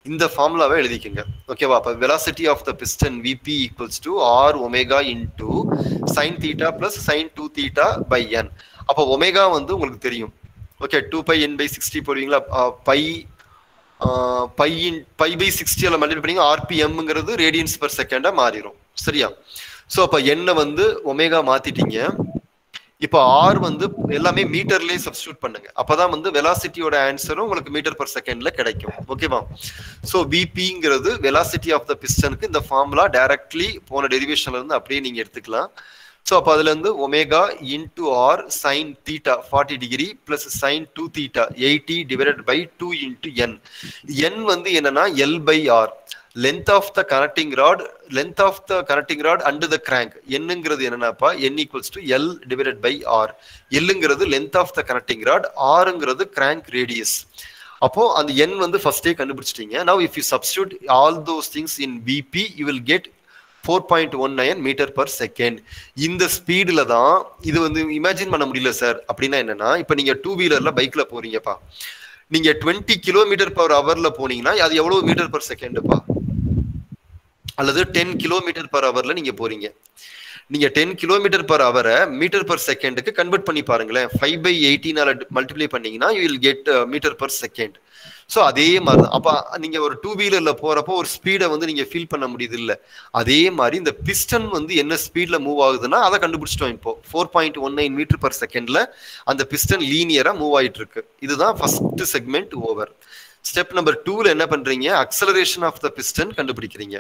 இந்த ஃபார்முலாவை எழுதிக்கங்க. ஓகேவா? அப்போ velocity of the piston VP equals to R omega into sine theta plus sine 2 theta by n. அப்போ ஒமேகா வந்து உங்களுக்கு தெரியும். ஓகே, 2πn/60 போடுவீங்களா? பை பை 60 மல்டிப்ளை பண்ணி ஆர்பிஎம்ங்கிறது ரேடியன்ஸ் பெர் செகண்டா மாறிடும். சரியா? ஸோ அப்போ என்ன வந்து ஒமேகா மாத்திட்டீங்க. இப்போ ஆர் வந்து எல்லாமே மீட்டர்லயே சப்ஸ்டியூட் பண்ணுங்க. அப்பதான் வந்து வெலாசிட்டியோட ஆன்சரும் உங்களுக்கு மீட்டர் பர் செகண்ட்ல கிடைக்கும். ஓகேவா? ஸோ விபிங்கிறது வெலாசிட்டி ஆஃப் த பிஸ்டனுக்கு இந்த ஃபார்முலா டைரக்ட்லி போன டெரிவேஷன்ல இருந்து அப்படியே நீங்க எடுத்துக்கலாம். ஸோ அப்போ அதுல இருந்து omega into R sine theta 40 degree plus sine 2 theta 80 divided by 2 into n. N வந்து என்னன்னா L by R, length of the connecting rod under the crank. என்னங்கிறது என்னன்னாப்பா n equals to L divided by R. Lங்கிறது length of the connecting rod, Rங்கிறது crank radius. அப்போ அந்த n வந்து ஃபர்ஸ்டே கண்டுபிடிச்சிட்டீங்க. Now if you substitute all those things in VP, you will get 4.19 metre per second. இந்த ஸ்பீடில் தான் இது வந்து இமேஜின் பண்ண முடியல சார். அப்படின்னா என்னன்னா, இப்போ நீங்க 2 வீலர்ல பைக்ல போறீங்கப்பா, நீங்க 20 கிலோமீட்டர் பர் ஹவர்ல போனீங்கன்னா அது எவ்வளவு மீட்டர் பர் செகண்ட்ப்பா? அல்லது 10 கிலோமீட்டர் பர் ஹவர்ல நீங்க போறீங்க. நீங்க 10 கிலோமீட்டர் பர் ஹவரை மீட்டர் பர் செகண்டுக்கு கன்வெர்ட் பண்ணி பாருங்களேன். 5/18 மல்டிப்ளை பண்ணீங்கன்னா you will get metre per second. So அதே மாதிரி தான். அப்போ நீங்க ஒரு 2 வீலர்ல போறப்போ ஒரு ஸ்பீடை வந்து நீங்க ஃபீல் பண்ண முடியுது இல்லை? அதே மாதிரி இந்த பிஸ்டன் வந்து என்ன ஸ்பீட்ல மூவ் ஆகுதுன்னா அதை கண்டுபிடிச்சிட்டோம். இப்போ 4.19 மீட்டர் பர் செகண்ட்ல அந்த பிஸ்டன் லீனியரா மூவ் ஆயிட்டு இருக்கு. இதுதான் first segment over. Step number 2ல என்ன பண்றீங்க? அக்சலரேஷன் ஆஃப் த பிஸ்டன் கண்டுபிடிக்கிறீங்க.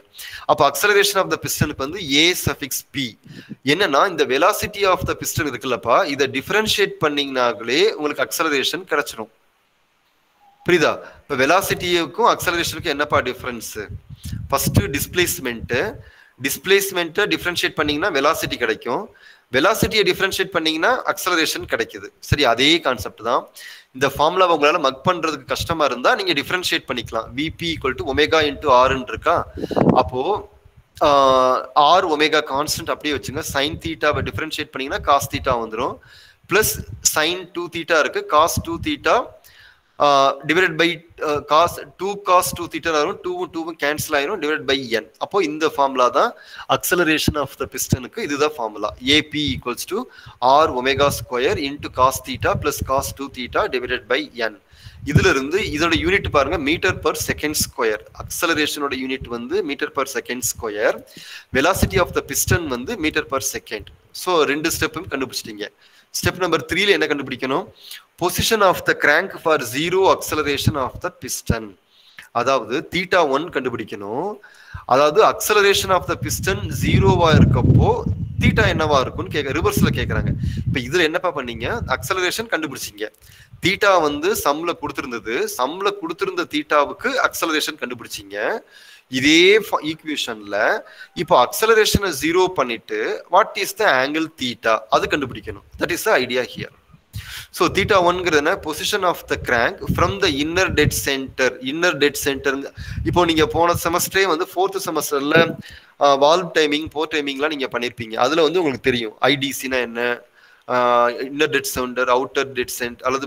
அப்போ அக்சலரேஷன் ஆஃப் த பிஸ்டனுக்கு வந்து a சஃபிக்ஸ் p. என்னன்னா இந்த வெலாசிட்டி ஆஃப் த பிஸ்டன் இருக்குல்லப்பா, இதை டிஃபரன்ஷியேட் பண்ணீங்கனாலே உங்களுக்கு அக்சலரேஷன் கிடைச்சிடும். புரியுதா? இப்போ வெலாசிட்டிக்கும் அக்சலரேஷனுக்கும் என்னப்பா டிஃபரன்ஸ்? ஃபர்ஸ்ட் டிஸ்பிளேஸ்மெண்ட்டை டிஃபரன்ஷியேட் பண்ணீங்கன்னா வெலாசிட்டி கிடைக்கும். வெலாசிட்டியை டிஃபரன்ஷியேட் பண்ணீங்கன்னா அக்சலரேஷன் கிடைக்குது. சரி, அதே கான்செப்ட் தான். இந்த ஃபார்முலா உங்களால மக் பண்றதுக்கு கஷ்டமா இருந்தா நீங்க டிஃபரன்ஷியேட் பண்ணிக்கலாம். VP equal to omega into ஆர்ன்னு இருக்கா? அப்போ ஆர் ஒமேகா கான்ஸ்டன்ட் அப்படியே வச்சுங்க. சைன் தீட்டாவை டிஃபரன்ஷியேட் பண்ணீங்கன்னா காஸ் தீட்டா வந்துடும். பிளஸ் சைன் 2 தீட்டா இருக்கு, cos 2 theta divided by cos 2 cos 2 theta வரும். 2 கேன்சல் ஆயிரும் டிவைடட் பை என். அப்போ இந்த ஃபார்முலா தான் அக்சலரேஷன் ஆஃப் த பிஸ்டனுக்கு. இதுதான் formula. AP equals to R omega square into cos theta plus cos 2 theta divided by n. இதுல இருந்து இதோட யூனிட் பாருங்க, மீட்டர் பர் செகண்ட் ஸ்கொயர். அக்சலரேஷனோட யூனிட் வந்து metre per second square. Velocity of the piston வந்து metre per second. So 2 ஸ்டெப்பும் கண்டுபிடிச்சிட்டீங்க. Step number 3ல என்ன கண்டுபிடிக்கணும்? Position of the crank for 0 acceleration of the piston. அதாவது தீட்டா 1 கண்டுபிடிக்கணும். அதாவது அக்சலரேஷன் ஆஃப் த பிஸ்டன் 0வா இருக்கப்போ தீட்டா என்னவா இருக்கும்னு ரிவர்ஸ்ல கேட்கறாங்க. இப்ப இதுல என்னப்பா பண்ணீங்க? அக்சலரேஷன் கண்டுபிடிச்சிங்க. தீட்டா வந்து சம்ல கொடுத்திருந்த தீட்டாவுக்கு அக்சலரேஷன் கண்டுபிடிச்சிங்க. இதே ஈக்குவேஷன்ல இப்போ அக்சலரேஷனை 0 பண்ணிட்டு what is the angle theta அது கண்டுபிடிக்கணும். That is the idea here. So theta 1ங்கிறதுனா position of the crank from the inner dead centre. இப்போ நீங்க போன செமஸ்டரே வந்து 4th செமஸ்டர்ல வால்வ் டைமிங், போர் டைமிங்லாம் நீங்க பண்ணிருப்பீங்க. அதுல வந்து உங்களுக்கு தெரியும் ஐடிசினா என்ன, inner dead centre, outer dead centre அல்லது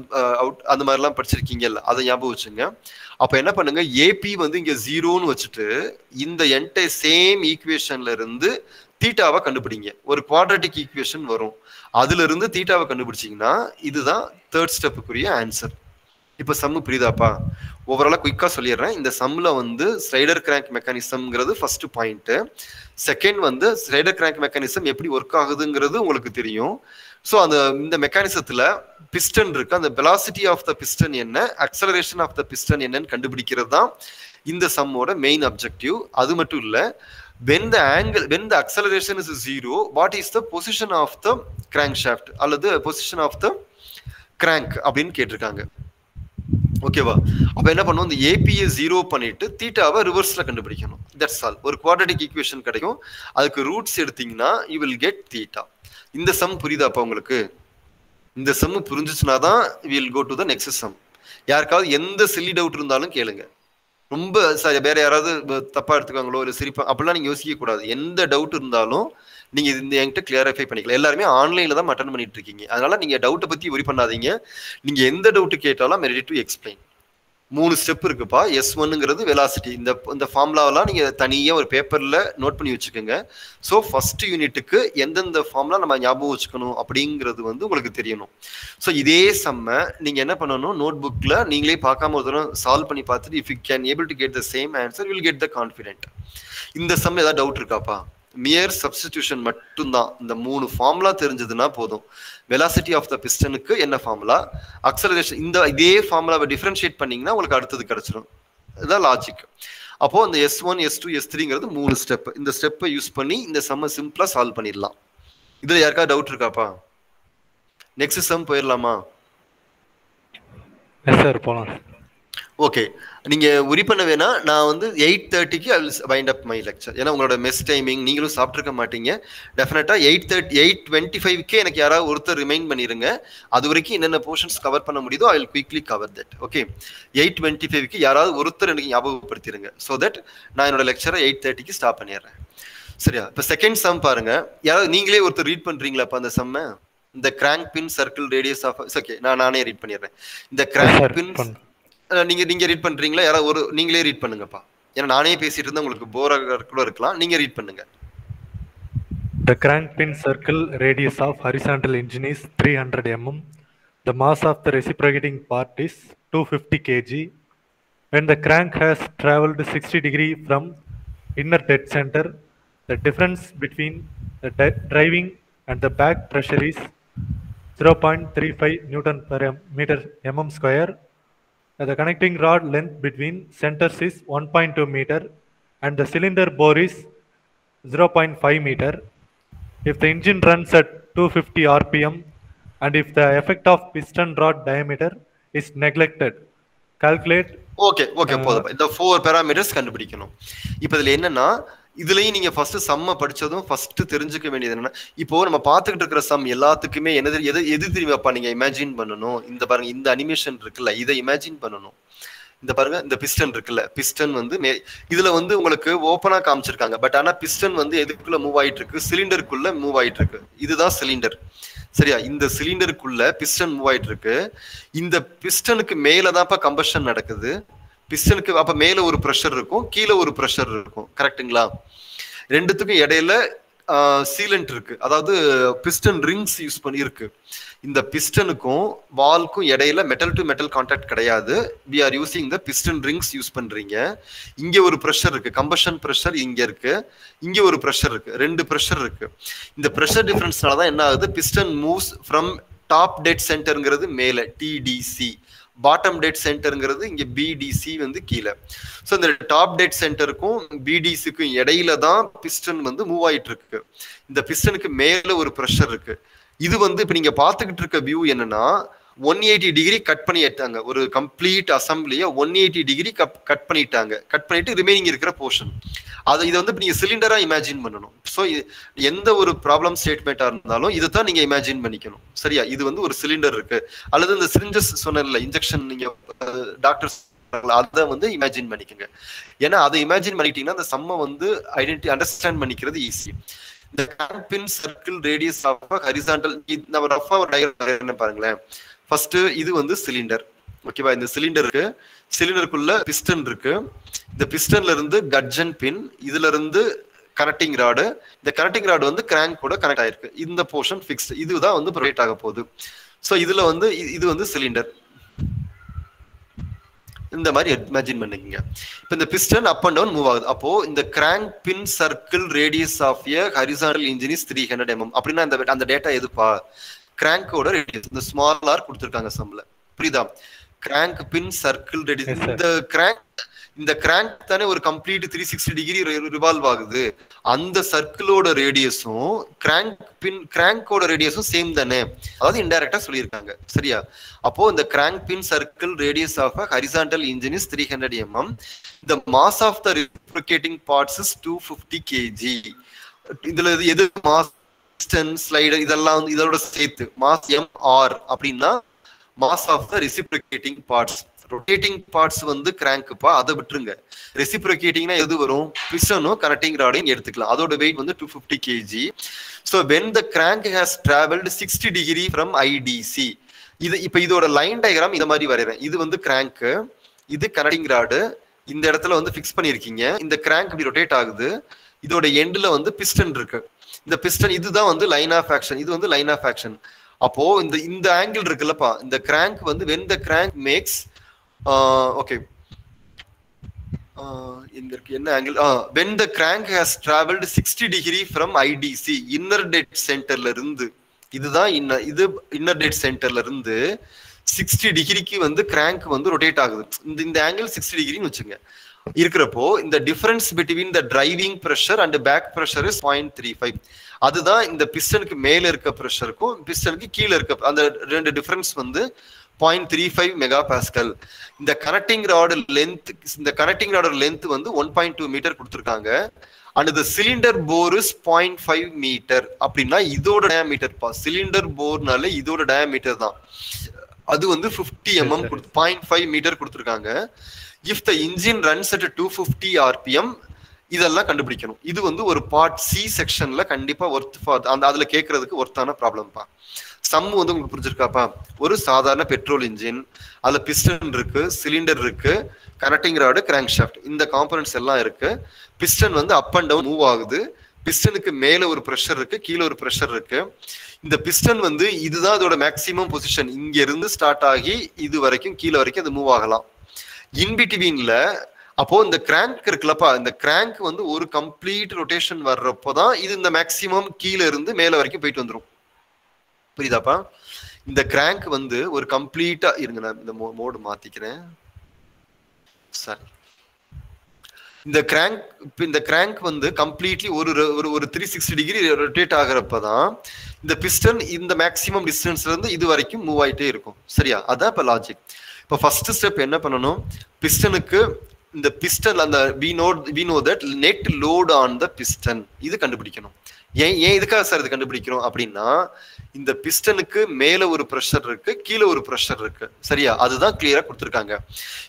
அந்த மாதிரிலாம் படிச்சிருக்கீங்கல்ல, அதை ஞாபகம் வச்சுங்க. அப்ப என்ன பண்ணுங்க, ஏபி வந்து இங்க 0ன்னு வச்சுட்டு இந்த என்டையர் சேம் ஈக்குவேஷன்ல இருந்து தீட்டாவை கண்டுபிடிங்க. ஒரு குவாட்ரட்டிக் ஈக்குவேஷன் வரும், அதுல இருந்து தீட்டாவை கண்டுபிடிச்சிங்கன்னா இதுதான் 3rd ஸ்டெப்புக்குரிய ஆன்சர். இப்ப சம்மு புரியுதாப்பா? ஓவராலா குயிக்கா சொல்லிடுறேன். இந்த சம்ல வந்து ஸ்லைடர் கிராங்க் மெக்கானிசம்ங்கிறது ஃபர்ஸ்ட் பாயிண்ட். செகண்ட் வந்து ஸ்லைடர் கிராங்க் மெக்கானிசம் எப்படி ஒர்க் ஆகுதுங்கிறது உங்களுக்கு தெரியும். ஸோ இந்த மெக்கானிசத்துல பிஸ்டன் இருக்கு, அந்த வெலாசிட்டி ஆஃப் த பிஸ்டன் என்ன, அக்சலரேஷன் ஆஃப் த பிஸ்டன் என்னன்னு கண்டுபிடிக்கிறது தான் இந்த சம்மோட மெயின் அப்ஜெக்டிவ். அது மட்டும் இல்ல, when the acceleration is 0, what is the position of the crankshaft அல்லது position of the crank அப்படின்னு கேட்டிருக்காங்க. ஓகேவா? அப்ப என்ன பண்ணுவோம், இந்த ஏபியை 0 பண்ணிட்டு தீட்டாவை ரிவர்ஸ்ல கண்டுபிடிக்கணும். That's all. ஒரு குவாட்ரட்டிக் ஈக்குவேஷன் கிடைக்கும், அதுக்கு ரூட்ஸ் எடுத்தீங்கன்னா you will get theta. இந்த சம் புரியுதாப்பா உங்களுக்கு? இந்த சம் புரிஞ்சுச்சுன்னா தான் we will go to the next sum. யாருக்காவது எந்த சில்லி டவுட் இருந்தாலும் கேளுங்க. ரொம்ப வேற யாராவது தப்பா எடுத்துக்காங்களோ இல்லை சிரிப்பா அப்படிலாம் நீங்க யோசிக்க கூடாது. எந்த டவுட் இருந்தாலும் நீங்க இந்த என்கிட்ட கிளியரிஃபை பண்ணிக்கலாம். எல்லாருமே ஆன்லைன்ல தான் அட்டெண்ட் பண்ணிட்டு இருக்கீங்க, அதனால நீங்க டவுட்டை பத்தி ஒரி பண்ணாதீங்க. நீங்க எந்த டவுட் கேட்டாலும் ரெடி டு எக்ஸ்பிளைன். 3 ஸ்டெப் இருக்குப்பா. S1ங்கிறது வெலாசிட்டி. இந்த ஃபார்முலாவெல்லாம் நீங்க தனியா ஒரு பேப்பர்ல நோட் பண்ணி வச்சுக்கோங்க. ஸோ ஃபர்ஸ்ட் யூனிட்டுக்கு எந்தெந்த ஃபார்முலா நம்ம ஞாபகம் வச்சுக்கணும் அப்படிங்கிறது வந்து உங்களுக்கு தெரியணும். ஸோ இதே சம்ம நீங்க என்ன பண்ணணும், நோட் புக்ல நீங்களே பார்க்காம ஒரு தடவை சால்வ் பண்ணி பார்த்துட்டு if you can able to get the same answer will get the confident. இந்த சம் ஏதாவது டவுட் இருக்காப்பா? மியர் சப்ஸ்டிடியூஷன் மட்டும்தான். இந்த 3 ஃபார்முலா தெரிஞ்சதுன்னா போதும். வெலாசிட்டி ஆஃப் த பிஸ்டனுக்கு என்ன ஃபார்முலா, அக்சலரேஷன் இதே ஃபார்முலாவை டிஃபரன்ஷியேட் பண்ணீங்கன்னா உங்களுக்கு அடுத்தது கிடைச்சிடும். இதுதான் லாஜிக். அப்போ இந்த S1 S2 S3ங்கிறது 3 ஸ்டெப். இந்த ஸ்டெப்பை யூஸ் பண்ணி இந்த சம்மை சிம்பிளா சால்வ் பண்ணிடலாம். இதுல யாருக்காவது டவுட் இருக்காப்பா? நெக்ஸ்ட் சம் போயிடலாமா? போலாம். ஓகே, நீங்க உரி பண்ண வேணா, நான் வந்து 8:30க்கு I will wind up my lecture. ஏன்னா உங்களோட மெஸ் டைமிங், நீங்களும் சாப்பிட்ருக்க மாட்டீங்க. டெஃபினட்டா 8:25க்கே எனக்கு யாராவது ஒருத்தர் ரிமைண்ட் பண்ணிருங்க. அது வரைக்கும் என்னென்ன போர்ஷன்ஸ் கவர் பண்ண முடியுதோ I will quickly cover that. Okay, 8:25க்கு யாராவது ஒருத்தர் எனக்கு ஞாபகப்படுத்திடுங்க. ஸோ தட் நான் என்னோட லெக்சரை 8:30க்கு ஸ்டாப் பண்ணிடுறேன். சரியா? இப்போ செகண்ட் சம் பாருங்க. யாராவது நீங்களே ஒருத்தர் ரீட் பண்றீங்களாப்பா அந்த சம்மை? இந்த crank pin circle radius of, okay நானே ரீட் பண்ணிடுறேன். இந்த கிராங்க் பின் நீங்க ரீட் பண்றீங்களா? யாராவது நீங்களே ரீட் பண்ணுங்கப்பா. ஏன்னா நானே பேசிட்டு இருந்தா உங்களுக்கு போராக கூட இருக்கலாம். நீங்க ரீட் பண்ணுங்க. The crank pin circle radius of horizontal engine is 300 mm. The mass of the reciprocating part is 250 kg. When the crank has traveled 60 degree from inner dead center, the difference between the driving and the back pressure is 0.35 Newton per meter mm square. The connecting rod length between centers is 1.2 meter and the cylinder bore is 0.5 meter. If the engine runs at 250 rpm and if the effect of piston rod diameter is neglected, calculate. Okay போதும். இந்த 4 parameters கண்டுபிடிக்கணும். இப்போ இதுல என்னன்னா, இதுலயும் நீங்க first சம்ம படிச்சதும் first தெரிஞ்சுக்க வேண்டியது என்னன்னா, இப்போ நம்ம பார்த்துக்கிட்டு இருக்கிற சம் எல்லாத்துக்குமே எது தெரியுமாப்பா நீங்க இமேஜின் பண்ணணும். இந்த பாருங்க, இந்த அனிமேஷன் இருக்குல்ல, இதை இமேஜின் பண்ணணும். இந்த பாருங்க, இந்த பிஸ்டன் இருக்குல்ல, பிஸ்டன் வந்து இதுல வந்து உங்களுக்கு ஓப்பனா காமிச்சிருக்காங்க. பட் ஆனா பிஸ்டன் வந்து எதுக்குள்ள மூவ் ஆயிட்டு இருக்கு? சிலிண்டருக்குள்ள மூவ் ஆயிட்டு இருக்கு. இதுதான் சிலிண்டர். சரியா? இந்த சிலிண்டருக்குள்ள பிஸ்டன் மூவ் ஆயிட்டு இருக்கு. இந்த பிஸ்டனுக்கு மேலதான்ப்பா கம்பஷன் நடக்குது. பிஸ்டனுக்கு அப்ப மேல ஒரு ப்ரெஷர் இருக்கும், கீழே ஒரு ப்ரெஷர் இருக்கும். கரெக்டுங்களா? ரெண்டுத்துக்கும் இடையில சீலண்ட் இருக்கு, அதாவது பிஸ்டன் ரிங்ஸ் யூஸ் பண்ணி இருக்கு. இந்த பிஸ்டனுக்கும் வால்க்கும் இடையில மெட்டல் டு மெட்டல் கான்டாக்ட் கிடையாது. We are using the piston rings use பண்றீங்க. இங்க ஒரு ப்ரெஷர் இருக்கு, கம்பஷன் ப்ரெஷர் இங்க இருக்கு, இங்க ஒரு ப்ரெஷர் இருக்கு, 2 ப்ரெஷர் இருக்கு. இந்த ப்ரெஷர் டிஃபரன்ஸ்னாலதான் என்ன ஆகுது, piston moves from top dead சென்டர்ங்கிறது மேல TDC, பாட்டம் டெட் சென்டருங்கிறது இங்க BDC வந்து கீழே. ஸோ இந்த டாப் டெட் சென்டருக்கும் BDCக்கும் இடையில தான் பிஸ்டன் வந்து மூவ் ஆயிட்டு இருக்கு. இந்த பிஸ்டனுக்கு மேல ஒரு ப்ரெஷர் இருக்கு. இது வந்து இப்ப நீங்க பாத்துக்கிட்டு இருக்க வியூ என்னன்னா, 180 டிகிரி கட் பண்ணிட்டாங்க. ஒரு கம்ப்ளீட் அசம்பிளியை 180 டிகிரி கட் பண்ணிட்டு ரிமைனிங் இருக்கிற போர்ஷன் இதை வந்து நீங்க சிலிண்டரா இமேஜின் பண்ணணும். ஸோ எந்த ஒரு ப்ராப்ளம் ஸ்டேட்மெண்டா இருந்தாலும் இதை தான் நீங்க இமேஜின் பண்ணிக்கணும். சரியா? இது வந்து ஒரு சிலிண்டர் இருக்கு, அல்லது இந்த சிரிஞ்சஸ் சொன்ன இன்ஜெக்ஷன் நீங்க டாக்டர்ஸ் அதை வந்து இமேஜின் பண்ணிக்கோங்க. ஏன்னா அதை இமேஜின் பண்ணிட்டீங்கன்னா அந்த சம்மை வந்து அண்டர்ஸ்டாண்ட் பண்ணிக்கிறது ஈஸி. இந்த crank pin circle radius of a horizontal, நம்ம ரஃபா ஒரு டயக்ராம் பாருங்களேன். ஃபர்ஸ்ட் இது வந்து சிலிண்டர். ஓகேவா? இந்த சிலிண்டருக்கு, சிலிண்டருக்குள்ள பிஸ்டன் இருக்கு. இந்த பிஸ்டன்ல இருந்து கட்ஜன் பின், இதுல இருந்து கனெக்டிங் ராடு. இந்த கனெக்டிங் ராடு வந்து கிராங்க் கூட கனெக்ட் ஆயிருக்கு. இந்த போர்ஷன் ஃபிக்ஸ்ட். இதுதான் வந்து ப்ரொவைட் ஆக போகுது. ஸோ இதுல வந்து இது வந்து சிலிண்டர். இந்த மாதிரி இமேஜின் பண்ணிக்கங்க. இப்போ இந்த piston up and down move ஆகுது. அப்போ இந்த crank pin circle radius of a horizontal engine is 300 mm. அப்படின்னா அந்த டேட்டா எதுப்பா? கிராங்கோட ரேடியஸ். இந்த ஸ்மால் ஆர் கொடுத்துருக்காங்க சம்ல. புரியுதா? Crank pin circle radius. இந்த கிராங்க் தானே ஒரு கம்ப்ளீட் 360 டிகிரி ரிவால்வ் ஆகுது. அந்த சர்க்கிளோட ரேடியஸும் கிராங்கோட ரேடியஸும் சேம் தானே, அதாவது இன்டைரக்டா சொல்லியிருக்காங்க. சரியா? அப்போ இந்த crank pin circle radius of a horizontal engine is 300 mm. The mass of the reciprocating parts is 250 kg. இதுல எது மாஸ், ஸ்லைடர் இதெல்லாம் இதோட சேர்த்து மாஸ் MR அப்படின்னா mass of the reciprocating parts. Rotating parts வந்து கிராங்க்ப்பா, அதை விட்டுருங்க. ரெசிப்ரோகேட்டிங்னா எது வரும்? பிஸ்டனும் கனெக்டிங் ராடையும் எடுத்துக்கலாம். அதோட வெயிட் வந்து 250 kg. So when the crank has travelled 60 degree from IDC. இது இப்போ இதோட லைன் டயக்ராம் இந்த மாதிரி வரைகிறேன். இது வந்து கிராங்க்கு, இது கனெக்டிங் ராடு, இந்த இடத்துல வந்து ஃபிக்ஸ் பண்ணிருக்கீங்க. இந்த கிராங்க் இப்படி ரொட்டேட் ஆகுது, இதோட எண்ட்ல வந்து பிஸ்டன் இருக்கு. இந்த பிஸ்டன் இதுதான் வந்து லைன் ஆஃப் ஆக்ஷன், இது வந்து லைன் ஆஃப் ஆக்ஷன். அப்போ இந்த ஆங்கிள் இருக்குல்லப்பா, இந்த கிராங்க் வந்து when the crank makes okay இங்க இருக்கு என்ன angle, when the crank has traveled 60 degree from IDC inner dead சென்டர்ல இருந்து, இதுதான் இது இன்னர் டெட் சென்டர்ல இருந்து 60 டிகிரிக்கு வந்து கிராங்க் வந்து ரொட்டேட் ஆகுது. இந்த ஆங்கிள் 60 டிகிரின்னு வச்சுங்க இருக்கிறப்போ, இந்த difference between the driving pressure and back pressure is 0.35. அதுதான் இந்த பிஸ்டனுக்கு மேல இருக்க ப்ரெஷருக்கும் பிஸ்டனுக்கு கீழே இருக்க அந்த ரெண்டு டிஃபரன்ஸ் வந்து 0.35 மெகா பாஸ்கல். இந்த கனெக்டிங் ராட் லென்த் வந்து 1.2 மீட்டர் கொடுத்துருக்காங்க. And the cylinder bore is 0.5 metre. அப்படின்னா இதோட டயாமீட்டர் பா, சிலிண்டர் போர்னால இதோட டயாமீட்டர் தான், அது வந்து 50 mm 0.5 மீட்டர் கொடுத்துருக்காங்க. If the engine runs at 250 RPM, இதெல்லாம் கண்டுபிடிக்கணும். இது வந்து ஒரு பார்ட் சி செக்ஷன்ல கண்டிப்பா அதுல கேட்கறதுக்கு ஒர்த்தான ப்ராப்ளம்ப்பா. சம் வந்து உங்களுக்கு புரிஞ்சிருக்காப்பா? ஒரு சாதாரண பெட்ரோல் இன்ஜின், அதுல பிஸ்டன் இருக்கு, சிலிண்டர் இருக்கு, கனெக்டிங் ராடு, கிராங்க் ஷாஃப்ட், இந்த காம்பனன்ட்ஸ் எல்லாம் இருக்கு. பிஸ்டன் வந்து அப் அண்ட் டவுன் மூவ் ஆகுது. பிஸ்டனுக்கு மேல ஒரு ப்ரெஷர் இருக்கு, கீழே ஒரு ப்ரெஷர் இருக்கு. இந்த பிஸ்டன் வந்து இதுதான் அதோட மேக்சிமம் பொசிஷன். இங்க இருந்து ஸ்டார்ட் ஆகி இது வரைக்கும் கீழே வரைக்கும் அது மூவ் ஆகலாம். இன்பிட்வீன்ல அப்போ இந்த கிராங்க் இருக்குல்லப்பா, இந்த கிராங்க் வந்து ஒரு கம்ப்ளீட் ரொட்டேஷன் வர்றப்போதான் இது இந்த மேக்சிமம் கீழே இருந்து மேல வரைக்கும் போயிட்டு வந்துடும். புரியுதாப்பா? இந்த கிராங்க் வந்து ஒரு கம்ப்ளீட்டா இருங்க, நான் இந்த மோடு மாத்திக்கிறேன். சரி, இந்த கிராங்க் வந்து கம்ப்ளீட்லி ஒரு 360 டிகிரி ரொட்டேட் ஆகிறப்பதான் இந்த பிஸ்டன் இந்த மேக்சிமம் டிஸ்டன்ஸ்ல இருந்து இது வரைக்கும் மூவ் ஆயிட்டே இருக்கும். சரியா? அதான் இப்ப லாஜிக். இப்ப ஃபர்ஸ்ட் ஸ்டெப் என்ன பண்ணணும், பிஸ்டனுக்கு இந்த பிஸ்டன் அந்த we know that net load on the piston இது கண்டுபிடிக்கணும். ஏன் இதுக்காக சார் இது கண்டுபிடிக்கிறோம் அப்படின்னா, இந்த பிஸ்டனுக்கு மேல ஒரு ப்ரெஷர் இருக்கு, கீழே ஒரு ப்ரெஷர் இருக்கு. சரியா? அதுதான் கிளியரா கொடுத்துருக்காங்க.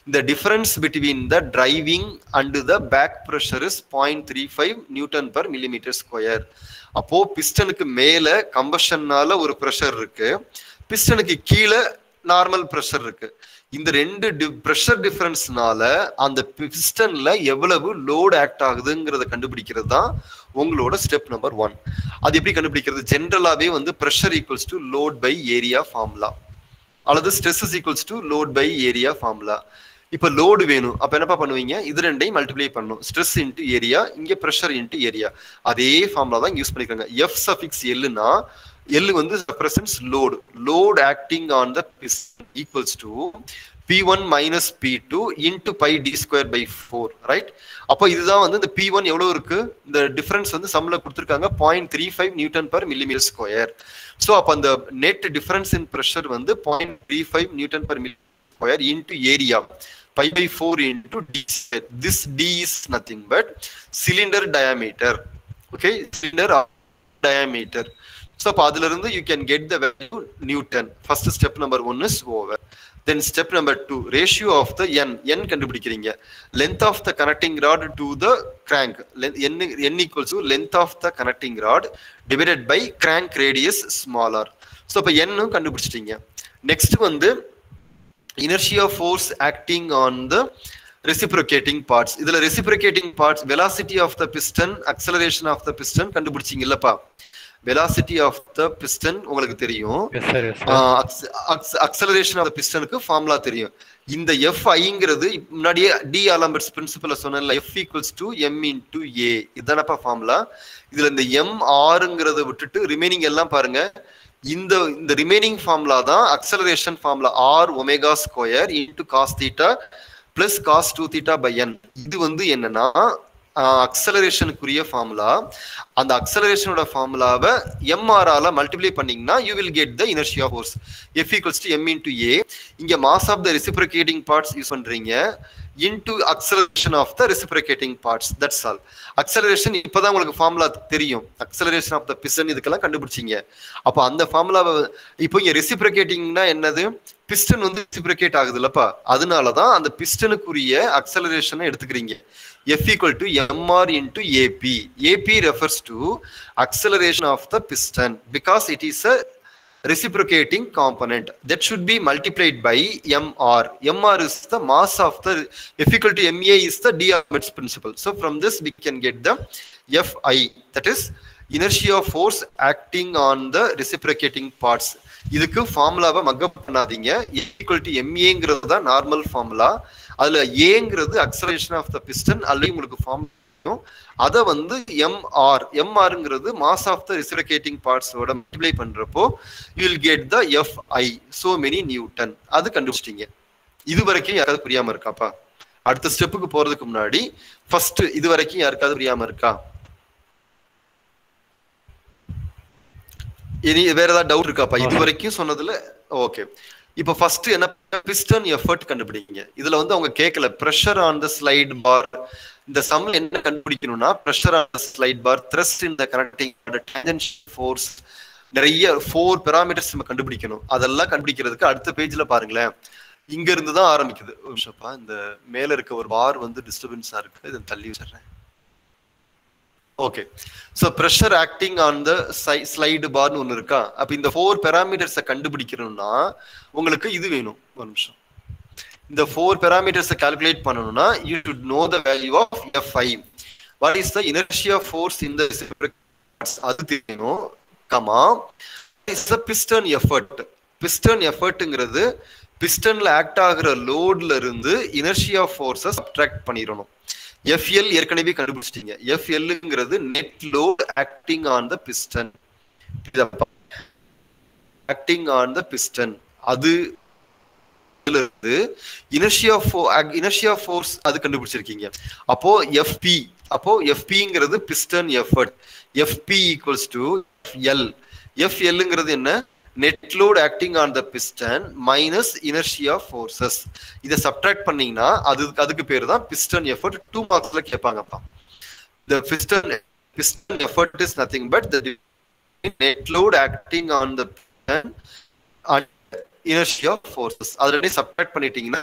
இந்த difference between the driving and the back pressure is 0.35 Nm/mm². அப்போ பிஸ்டனுக்கு மேல கம்பஷன்னால ஒரு ப்ரெஷர் இருக்கு, பிஸ்டனுக்கு கீழே நார்மல் ப்ரெஷர் இருக்கு. இந்த ரெண்டு ப்ரெஷர் டிஃபரன்ஸ்னால அந்த பிஸ்டன்ல எவ்வளவு லோட் ஆக்ட் ஆகுதுங்கிறத கண்டுபிடிக்கிறது தான் உங்களோட ஸ்டெப் நம்பர் 1. அது எப்படி கண்டுபிடிக்கிறது? ஜென்ரலாவே வந்து pressure equals to load by area formula, அல்லது stress is equals to load by area formula. இப்ப லோடு வேணும், அப்ப என்னப்பா பண்ணுவீங்க? இது ரெண்டையும் மல்டிப்ளை பண்ணணும். ஸ்ட்ரெஸ் இன்டு ஏரியா, இங்க ப்ரெஷர் இன்டு ஏரியா. அதே ஃபார்முலா தான் யூஸ் பண்ணிருக்காங்க. F சஃபிக்ஸ் Lனா L வந்து represents load acting on the piston equals to P1 minus P2 into pi d square by 4, right? அப்போ இதுதான் வந்து இந்த P1 எவ்வளவு இருக்கு, இந்த டிஃபரன்ஸ் வந்து சம்ல கொடுத்திருக்காங்க 0.35 Nm/mm². சோ அப்ப அந்த நெட் டிஃபரன்ஸ் இன் பிரஷர் வந்து 0.35 Nm/mm² into area pi by 4 into d square. This d is nothing but cylinder diameter. Okay, cylinder diameter. So அதுல இருந்து you can get the value Newton. First step number 1 is over. Then step number 2, ratio of the n கண்டுபிடிக்கிறீங்க. Length of the connecting rod to the crank, n equals to length of the connecting rod divided by crank radius smaller. So அப்ப n கண்டுபிடிச்சிட்டீங்க. Next வந்து inertia force acting on the reciprocating parts. இதுல reciprocating parts, velocity of the piston, acceleration of the piston கண்டுபிடிச்சீங்க இல்லப்பா? velocity of the piston உங்களுக்கு தெரியும், acceleration of the pistonக்கு formula தெரியும். இந்த Fiங்கிறது முன்னாடியே டி ஆலம்பர்ட்ஸ் பிரின்சிபல்ல சொன்னேன்ல, F equals to m into a, இதானப்பா ஃபார்முலா. இதுல இந்த mrங்கிறத விட்டுட்டு ரிமைனிங் எல்லாம் பாருங்க. இந்த ரிமைனிங் ஃபார்முலா தான் acceleration formula, r omega square into cos theta plus cos 2 theta by n. இது வந்து என்னன்னா அக்சலரேஷனுக்குரிய ஃபார்முலா. அந்த அக்சலரேஷனோட ஃபார்முலாவை mr ஆல மல்டிப்ளை பண்ணீங்கன்னா you will get the inertia force. F equals to m into a. இங்க mass of the reciprocating parts use பண்றீங்க into acceleration of the reciprocating parts. That's all. acceleration இப்பதான் உங்களுக்கு ஃபார்முலா தெரியும். acceleration of the piston இதுக்கெல்லாம் கண்டுபிடிச்சீங்க. அப்ப அந்த ஃபார்முலாவை இப்போ இங்க reciprocatingனா என்னது? பிஸ்டன் வந்து reciprocate ஆகுதுல்லப்பா, அதனாலதான் அந்த பிஸ்டனுக்குரிய அக்சலரேஷனை எடுத்துக்கிறீங்க. F equal to mr into AP. AP refers to acceleration of the piston because it is a reciprocating component that should be multiplied by mr. Mr is the mass of the F equal to ma is the D'Arber's principle. So from this we can get the Fi, that is inertia force acting on the reciprocating parts. இதுக்கு ஃபார்முலாவை mug up பண்ணாதீங்க. equal to maங்கிறது தான் normal formula. அதுல ஏங்கிறது acceleration of the piston அல்லது உங்களுக்கு form அதை வந்து எம்ஆர்ங்கிறது மாஸ் ஆஃப் த ரெசிப்ரோகேட்டிங் பார்ட்ஸோட மல்டிப்ளை பண்றப்போ you will get the FI so many newton. அது கண்டுபிடிச்சிட்டீங்க. இது வரைக்கும் யாராவது புரியாம இருக்காப்பா? அடுத்த ஸ்டெப்புக்கு போறதுக்கு முன்னாடி ஃபர்ஸ்ட் இது வரைக்கும் யாருக்காவது புரியாம இருக்கா? இனி வேற ஏதாவது டவுட் இருக்காப்பா இது வரைக்கும் சொன்னதுல? ஓகே, இப்போ ஃபர்ஸ்ட் என்ன பிஸ்டன் எஃபர்ட் கண்டுபிடிங்க. இதுல வந்து அவங்க கேட்கல pressure on the slide bar. இந்த சம்ல என்ன கண்டுபிடிக்கணும்னா pressure on the slide bar, thrust in the connecting tangential force, நிறைய 4 பாராமீட்டர்ஸ் நம்ம கண்டுபிடிக்கணும். அதெல்லாம் கண்டுபிடிக்கிறதுக்கு அடுத்த பேஜ்ல பாருங்களேன், இங்க இருந்து தான் ஆரம்பிக்குது. இந்த மேல இருக்க ஒரு பார் வந்து டிஸ்டர்பன்ஸா இருக்கு, இதை தள்ளி வச்சிடுறேன். Okay, so pressure acting on the slide பார்னு ஒண்ணு இருக்கா? அப்ப இந்த 4 பாராமீட்டர்ஸை கண்டுபிடிக்கணும்னா உங்களுக்கு இது வேணும். ஒரு நிமிஷம், இந்த 4 பாராமீட்டர்ஸை கால்குலேட் பண்ணணும்னா you should know the value of Fi. What is the inertia force in the reciprocating, அது தெரியணும். Comma is the piston effort. Piston எஃபர்ட்ங்கிறது பிஸ்டன்ல ஆக்ட் ஆகுற லோட்ல இருந்து இனர்ஷியா ஃபோர்ஸை சப்ட்ராக்ட் பண்ணிடணும். FL ஏற்கனவே கண்டுபிடிச்சிட்டீங்க. FLங்கிறது net load acting on the piston. Acting on the piston அது இனர்ஷியா ஃபோர்ஸ் அது கண்டுபிடிச்சிருக்கீங்க. அப்போ FP, அப்போ FPங்கிறது piston effort. FP equals to FL. FLங்கிறது என்ன? Net load acting on the piston minus inertia forces. இதை சப்ட்ராக்ட் பண்ணீங்கன்னா அதுக்கு பேர் தான் பிஸ்டன் எஃபர்ட். 2 மார்க்ஸ்ல கேட்பாங்கப்பா. The piston effort is nothing but the net load acting on the piston and inertia forces. அதனை சப்ட்ராக்ட் பண்ணிட்டீங்கன்னா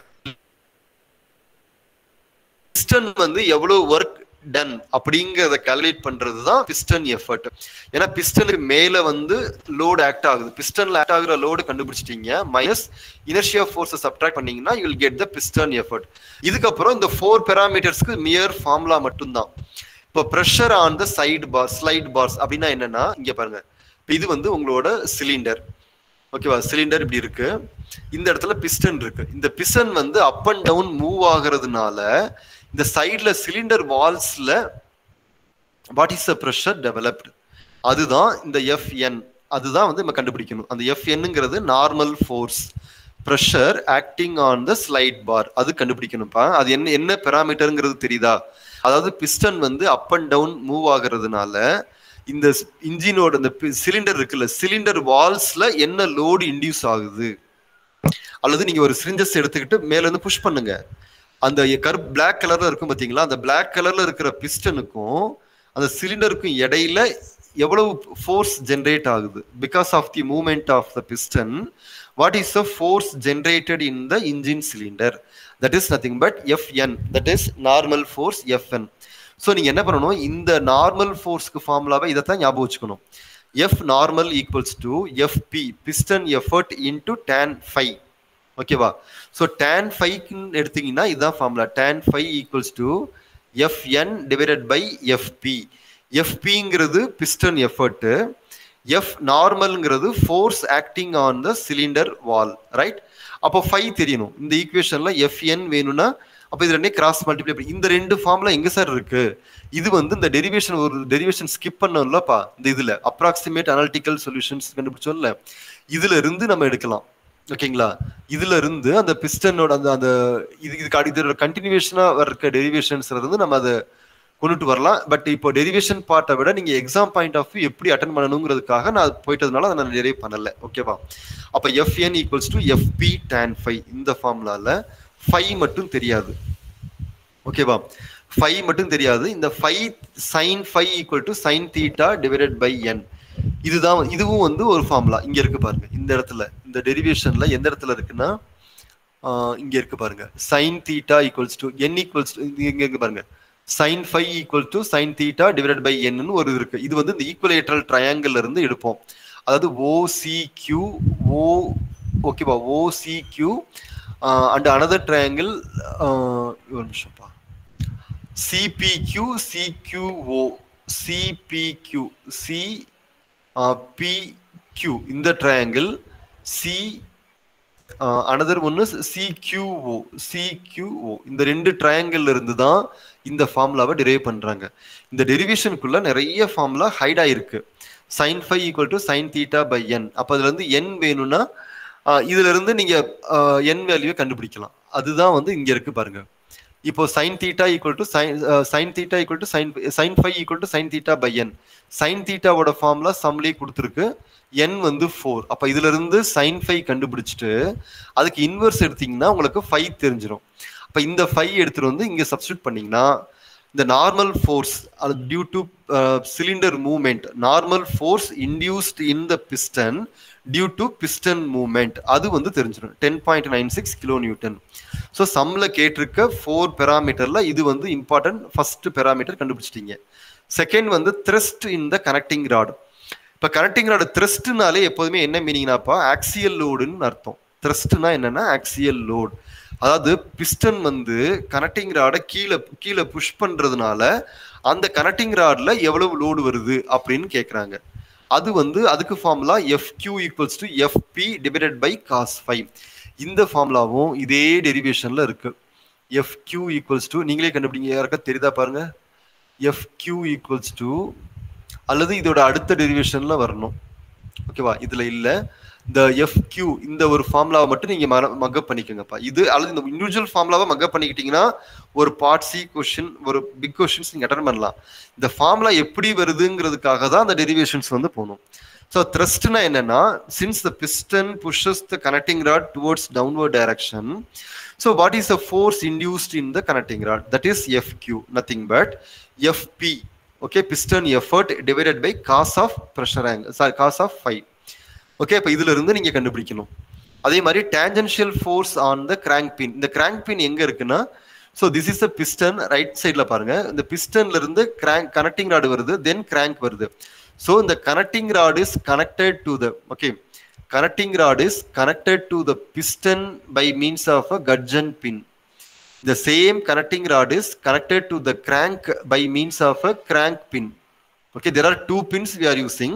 பிஸ்டன் வந்து எவ்வளவு ஒர்க் டன் அப்படிங்கறத கால்குலேட் பண்றது தான் பிஸ்டன் எஃபர்ட். ஏன்னா பிஸ்டனுக்கு மேல வந்து லோட் ஆக்ட் ஆகுது, பிஸ்டன்ல ஆக்ட் ஆகுற லோடு கண்டுபிடிச்சிட்டீங்க, மைனஸ் இனர்ஷியா ஃபோர்ஸை சப்ட்ராக்ட் பண்ணீங்கன்னா you will get the piston effort. இதுக்கப்புறம் இந்த 4 பாராமீட்டர்ஸ்க்கு மியர் ஃபார்முலா மட்டும்தான். இப்போ pressure on the slide bars அப்படின்னா என்னன்னா, இங்க பாருங்க, இது வந்து உங்களோட சிலிண்டர். ஓகேவா? சிலிண்டர் இப்படி இருக்கு, இந்த இடத்துல பிஸ்டன் இருக்கு. இந்த பிஸ்டன் வந்து அப் அண்ட் டவுன் மூவ் ஆகுறதுனால இந்த சைட்ல சிலிண்டர் வால்ஸ்ல what is the pressure developed, அதுதான் இந்த Fn. அதுதான் வந்து நம்ம கண்டுபிடிக்கணும். அந்த Fnங்கிறது normal force, pressure acting on the slide bar, அது கண்டுபிடிக்கணும்ப்பா. அது என்ன பெராமீட்டருங்கிறது தெரியுதா? அதாவது பிஸ்டன் வந்து அப் அண்ட் டவுன் மூவ் ஆகுறதுனால இந்த இன்ஜினோட இந்த சிலிண்டர் இருக்குல்ல, சிலிண்டர் வால்ஸ்ல என்ன லோடு இன்டியூஸ் ஆகுது, அல்லது நீங்க ஒரு சிரிஞ்சஸ் எடுத்துக்கிட்டு மேல இருந்து புஷ் பண்ணுங்க, அந்த பிளாக் கலர்ல இருக்கும் பாத்தீங்களா, அந்த பிளாக் கலர்ல இருக்கிற பிஸ்டனுக்கும் அந்த சிலிண்டருக்கும் இடையில எவ்வளவு ஃபோர்ஸ் ஜெனரேட் ஆகுது because of the movement of the piston. What is the force generated in the engine cylinder? That is nothing but Fn, that is normal force Fn. So நீங்க என்ன பண்ணணும், இந்த நார்மல் ஃபோர்ஸ்க்கு ஃபார்முலாவை இதைத்தான் ஞாபகம் வச்சுக்கணும். F normal equals to FP, piston effort into tan phi. ஓகேவா? So tan phi எடுத்தீங்கன்னா இதுதான் ஃபார்முலா. tan phi equals to Fn divided by FP. FPங்கிறது பிஸ்டன் எஃபர்ட், F நார்மல்ங்கிறது force acting on the cylinder wall, right? அப்போ phi தெரியணும். இந்த ஈக்குவேஷன்ல Fn வேணும்னா அப்போ இது ரெண்டே கிராஸ் மல்டிப்ளை பண்ணி இந்த 2 ஃபார்முலா எங்க சார் இருக்கு? இது வந்து இந்த டெரிவேஷன், ஒரு டெரிவேஷன் ஸ்கிப் பண்ணோம்லப்பா, இந்த இதுல அப்ராக்சிமேட் அனாலிட்டிக்கல் சொல்யூஷன்ஸ் கண்டுபிடிச்சோம்ல, இதுல இருந்து நம்ம எடுக்கலாம். ஓகேங்களா? இதுல இருந்து அந்த பிஸ்டனோட அந்த இதோட கண்டினியூஷனா இருக்க டெரிவேஷன்ஸ் இருந்து நம்ம அதை கொண்டுட்டு வரலாம். பட் இப்போ டெரிவேஷன் பார்ட்டை விட நீங்க எக்ஸாம் பாயிண்ட் ஆஃப் வியூ எப்படி அட்டன் பண்ணணுங்கிறதுக்காக நான் போயிட்டதுனால அதை நான் நிறைய பண்ணல. ஓகேவா? அப்ப Fn equals to FP tan phi. இந்த ஃபார்முலால phi மட்டும் தெரியாது. ஓகேவா? phi மட்டும் தெரியாது. இந்த phi sin phi equal to sin theta divided by n. இதுவும் வந்து ஒரு ஃபார்முலா இங்க இருக்கு பாருங்க. இந்த இடத்துல இந்த டெரிவேஷன்ல எந்த இடத்துல இருக்குன்னா இங்க இருக்கு பாருங்க. sin theta equals to n equals to இங்க இருக்கு பாருங்க. sin phi equal to sin theta divided by n ன்னு ஒரு இருக்கு. இது வந்து இந்த ஈக்குவலேட்டரல் ட்ரையாங்கிள் இருந்து எடுப்போம். அதாவது OCQ O, ஓகேவா, OCQ அண்ட் another triangle ஒரு நிமிஷம்ப்பா, CPQ CQO CPQ CPQ இந்த triangle C another one is CQO இந்த ரெண்டு ட்ரையாங்கிள் இருந்து தான் இந்த ஃபார்முலாவை டெரைவ் பண்றாங்க. இந்த டெரிவேஷனுக்குள்ள நிறைய ஃபார்முலா ஹைட் ஆயிருக்கு. sin phi equal to sin theta by n. அப்ப அதுல இருந்து n வேணும்னா இதுல இருந்து நீங்க n வேல்யூவை கண்டுபிடிக்கலாம். அதுதான் வந்து இங்க இருக்கு பாருங்க. இப்போ sin theta equal to sin theta equal to sin phi equal to sin theta by n. sin theta ஓட ஃபார்முலா சம்லயே கொடுத்திருக்கு, n வந்து 4. அப்ப இதுல இருந்து sin phi கண்டுபிடிச்சிட்டு அதுக்கு இன்வெர்ஸ் எடுத்தீங்கன்னா உங்களுக்கு phi தெரிஞ்சிடும். அப்ப இந்த phi எடுத்துட்டு வந்து இங்க சப்ஸ்டிட்யூட் பண்ணீங்கன்னா the normal force due to cylinder movement, normal force induced in the piston due to piston movement, அது வந்து தெரிஞ்சிடும் 10.96 kilonewton. ஸோ சம்ல கேட்டிருக்க 4 பெராமீட்டர்ல இது வந்து இம்பார்ட்டன்ட் ஃபர்ஸ்ட் பெராமீட்டர் கண்டுபிடிச்சிட்டீங்க. செகண்ட் வந்து thrust in the connecting rod. இப்போ கனெக்டிங் ராட் த்ரஸ்ட்னாலே எப்போதுமே என்ன மீனிங்னாப்பா, ஆக்சியல் லோடுன்னு அர்த்தம். த்ரஸ்ட்னா என்னன்னா ஆக்சியல் லோட், அதாவது பிஸ்டன் வந்து கனெக்டிங் ராடை கீழே புஷ் பண்றதுனால அந்த கனெக்டிங் ராட்ல எவ்வளவு லோடு வருது அப்படின்னு கேட்குறாங்க. அது வந்து அதுக்கு formula FQ equals to FP divided by cos phi. இந்த ஃபார்முலாவும் இதே டெரிவேஷன்ல இருக்கு. FQ ஈக்குவல்ஸ் டு, நீங்களே கண்டுபிடிங்க, யாருக்கா தெரியுதா பாருங்க. FQ ஈக்குவல்ஸ் டு அல்லது இதோட அடுத்த டெரிவேஷன்ல வரணும், ஓகேவா, இதுல இல்ல. இந்த FQ இந்த ஒரு ஃபார்முலாவை மட்டும் நீங்க மக்கப் பண்ணிக்கோங்கப்பா. இது அல்லது இந்த இண்டிவிஜுவல் ஃபார்முலாவை மக்கப் பண்ணிக்கிட்டீங்கன்னா ஒரு பார்ட் சி கொஸ்டின், ஒரு பிக் கொஸ்டின்ஸ் நீங்க அட்டெண்ட் பண்ணலாம். இந்த ஃபார்முலா எப்படி வருதுங்கிறதுக்காக தான் அந்த டெரிவேஷன்ஸ் வந்து போகணும். ஸோ த்ரஸ்ட்னா என்னன்னா, since the piston pushes the connecting rod towards downward direction, so what is the force induced in the connecting rod, that is FQ, nothing but FP, okay, piston effort divided by cos of pressure angle, sorry cos of phi. Okay, இப்போ இதுல இருந்து நீங்க கண்டுபிடிக்கணும். அதே மாதிரி tangential force on the crank pin. இந்த crank pin எங்க இருக்குன்னா, so this is the piston, right சைட்ல பாருங்க. இந்த பிஸ்டன்ல இருந்து கிராங்க் கனெக்டிங் ராடு வருது, தென் கிராங்க் வருது. ஸோ இந்த connecting rod is connected to the, okay, connecting rod is connected to the piston by means of a gudgeon pin. The same connecting rod is connected to the crank by means of a crank pin. Okay, there are two pins we are using.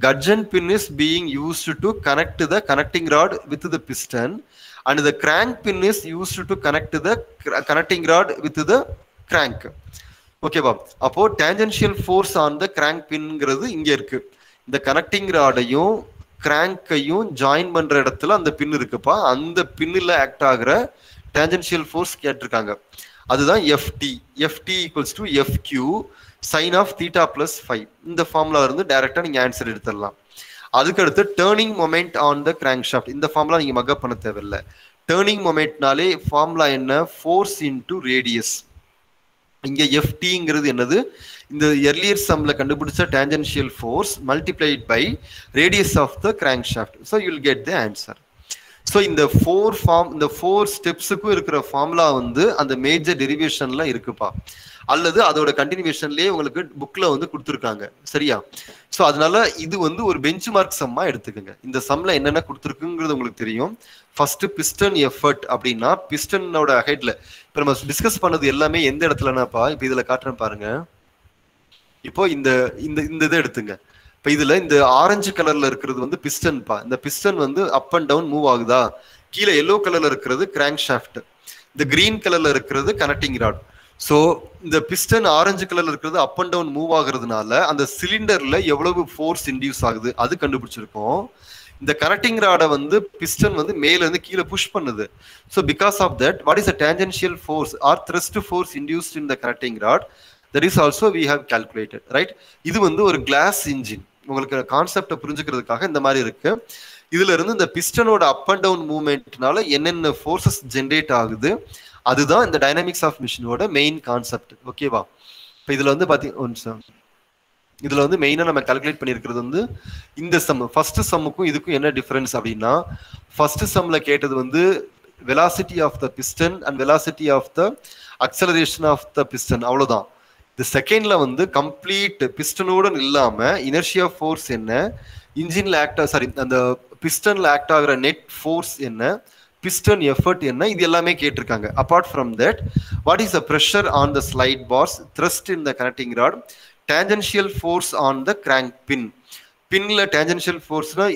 Gudgeon pin is being used to connect the connecting rod with the piston, and the crank pin is used to connect the connecting rod with the crank. Okay, Bob. அப்போ tangential force on the crank pinங்கிறது இங்க இருக்கு. இந்த connecting rodஐயும் கிராங்கையும் join பண்ற இடத்துல அந்த பின் இருக்குப்பா, அந்த பின்னில் ஆக்ட் ஆகிற டேஞ்சென்ஷியல் ஃபோர்ஸ் கேட்டிருக்காங்க. அதுதான் FT. FT equals to FQ sine of theta plus phi. இந்த ஃபார்முலா இருந்து டைரக்டா நீங்க ஆன்சர் எடுத்துடலாம். அதுக்கடுத்து turning moment on the crank shaft. இந்த ஃபார்முலா நீங்க மக்கப் பண்ண தேவையில்லை. டேர்னிங் மொமெண்ட்னாலே ஃபார்முலா என்ன, ஃபோர்ஸ் இன்டு ரேடியஸ். இங்க FTங்கிறது என்னது, இந்த எர்லியர் சம்ல கண்டுபிடிச்ச tangential force multiplied by radius of the crank shaft. So you will get the answer. So இந்த ஃபோர் ஸ்டெப்ஸுக்கும் இருக்கிற ஃபார்முலா வந்து அந்த மேஜர் டெரிவேஷன்ல இருக்குப்பா, அல்லது அதோட கண்டினியூஷன்லயே உங்களுக்கு புக்ல வந்து கொடுத்துருக்காங்க, சரியா? ஸோ அதனால இது வந்து ஒரு பெஞ்ச் மார்க் சம்மா எடுத்துக்கோங்க. இந்த சம்ல என்னென்ன கொடுத்துருக்குங்கிறது உங்களுக்கு தெரியும். ஃபர்ஸ்ட் பிஸ்டன் எஃபர்ட் அப்படின்னா பிஸ்டனோட ஹெட்ல இப்போ நம்ம டிஸ்கஸ் பண்ணது எல்லாமே எந்த இடத்துலனாப்பா, இப்போ இதுல காட்டுறேன் பாருங்க. இப்போ இந்த இந்த இதை எடுத்துங்க. இப்போ இதுல இந்த ஆரஞ்சு கலர்ல இருக்கிறது வந்து பிஸ்டன்பா. இந்த பிஸ்டன் வந்து அப் அண்ட் டவுன் மூவ் ஆகுதா. கீழே எல்லோ கலர்ல இருக்கிறது கிராங்க் ஷாஃப்ட், இந்த கிரீன் கலர்ல இருக்கிறது கனெக்டிங் ராட். ஸோ இந்த பிஸ்டன் ஆரஞ்சு கலர்ல இருக்கிறது அப் அண்ட் டவுன் மூவ் ஆகுறதுனால அந்த சிலிண்டர்ல எவ்வளவு ஃபோர்ஸ் இன்டியூஸ் ஆகுது அது கண்டுபிடிச்சிருக்கோம். இந்த கனெக்டிங் ராடை வந்து பிஸ்டன் வந்து மேல இருந்து கீழே புஷ் பண்ணுது. So because of that what is the tangential force or thrust force induced in the connecting rod, that is also we have calculated, right? இது வந்து ஒரு கிளாஸ் இன்ஜின், உங்களுக்கு கான்செப்டை புரிஞ்சுக்கிறதுக்காக இந்த மாதிரி இருக்கு. இதுல இருந்து இந்த பிஸ்டனோட அப் அண்ட் டவுன் மூவ்மெண்ட்னால என்னென்ன ஃபோர்ஸஸ் ஜென்ரேட் ஆகுது, அதுதான் இந்த டைனமிக்ஸ் ஆஃப் மிஷினோட மெயின் கான்செப்ட், ஓகேவா? இப்போ இதுல வந்து பாத்தீங்கன்னா இதுல வந்து மெயினா நம்ம கால்குலேட் பண்ணியிருக்கிறது வந்து இந்த சம். ஃபர்ஸ்ட் சம்முக்கும் இதுக்கும் என்ன டிஃபரன்ஸ் அப்படின்னா, ஃபர்ஸ்ட் சம்ல கேட்டது வந்து velocity of the piston and velocity of the acceleration of the piston, அவ்வளவுதான். இந்த செகண்ட்ல வந்து கம்ப்ளீட் பிஸ்டனோட இல்லாம இனர்ஷியா ஃபோர்ஸ் என்ன, இன்ஜின்ல அந்த பிஸ்டன்ல ஆக்ட் ஆகுற நெட் ஃபோர்ஸ் என்ன, பிஸ்டன் எஃபர்ட் என்ன, இது எல்லாமே கேட்டிருக்காங்க. Apart from that, what is the pressure on the slide bars, thrust in the connecting rod, tangential force on the crank pin. பின்ல டேஞ்சென்ஷியல் ஃபோர்ஸ்னா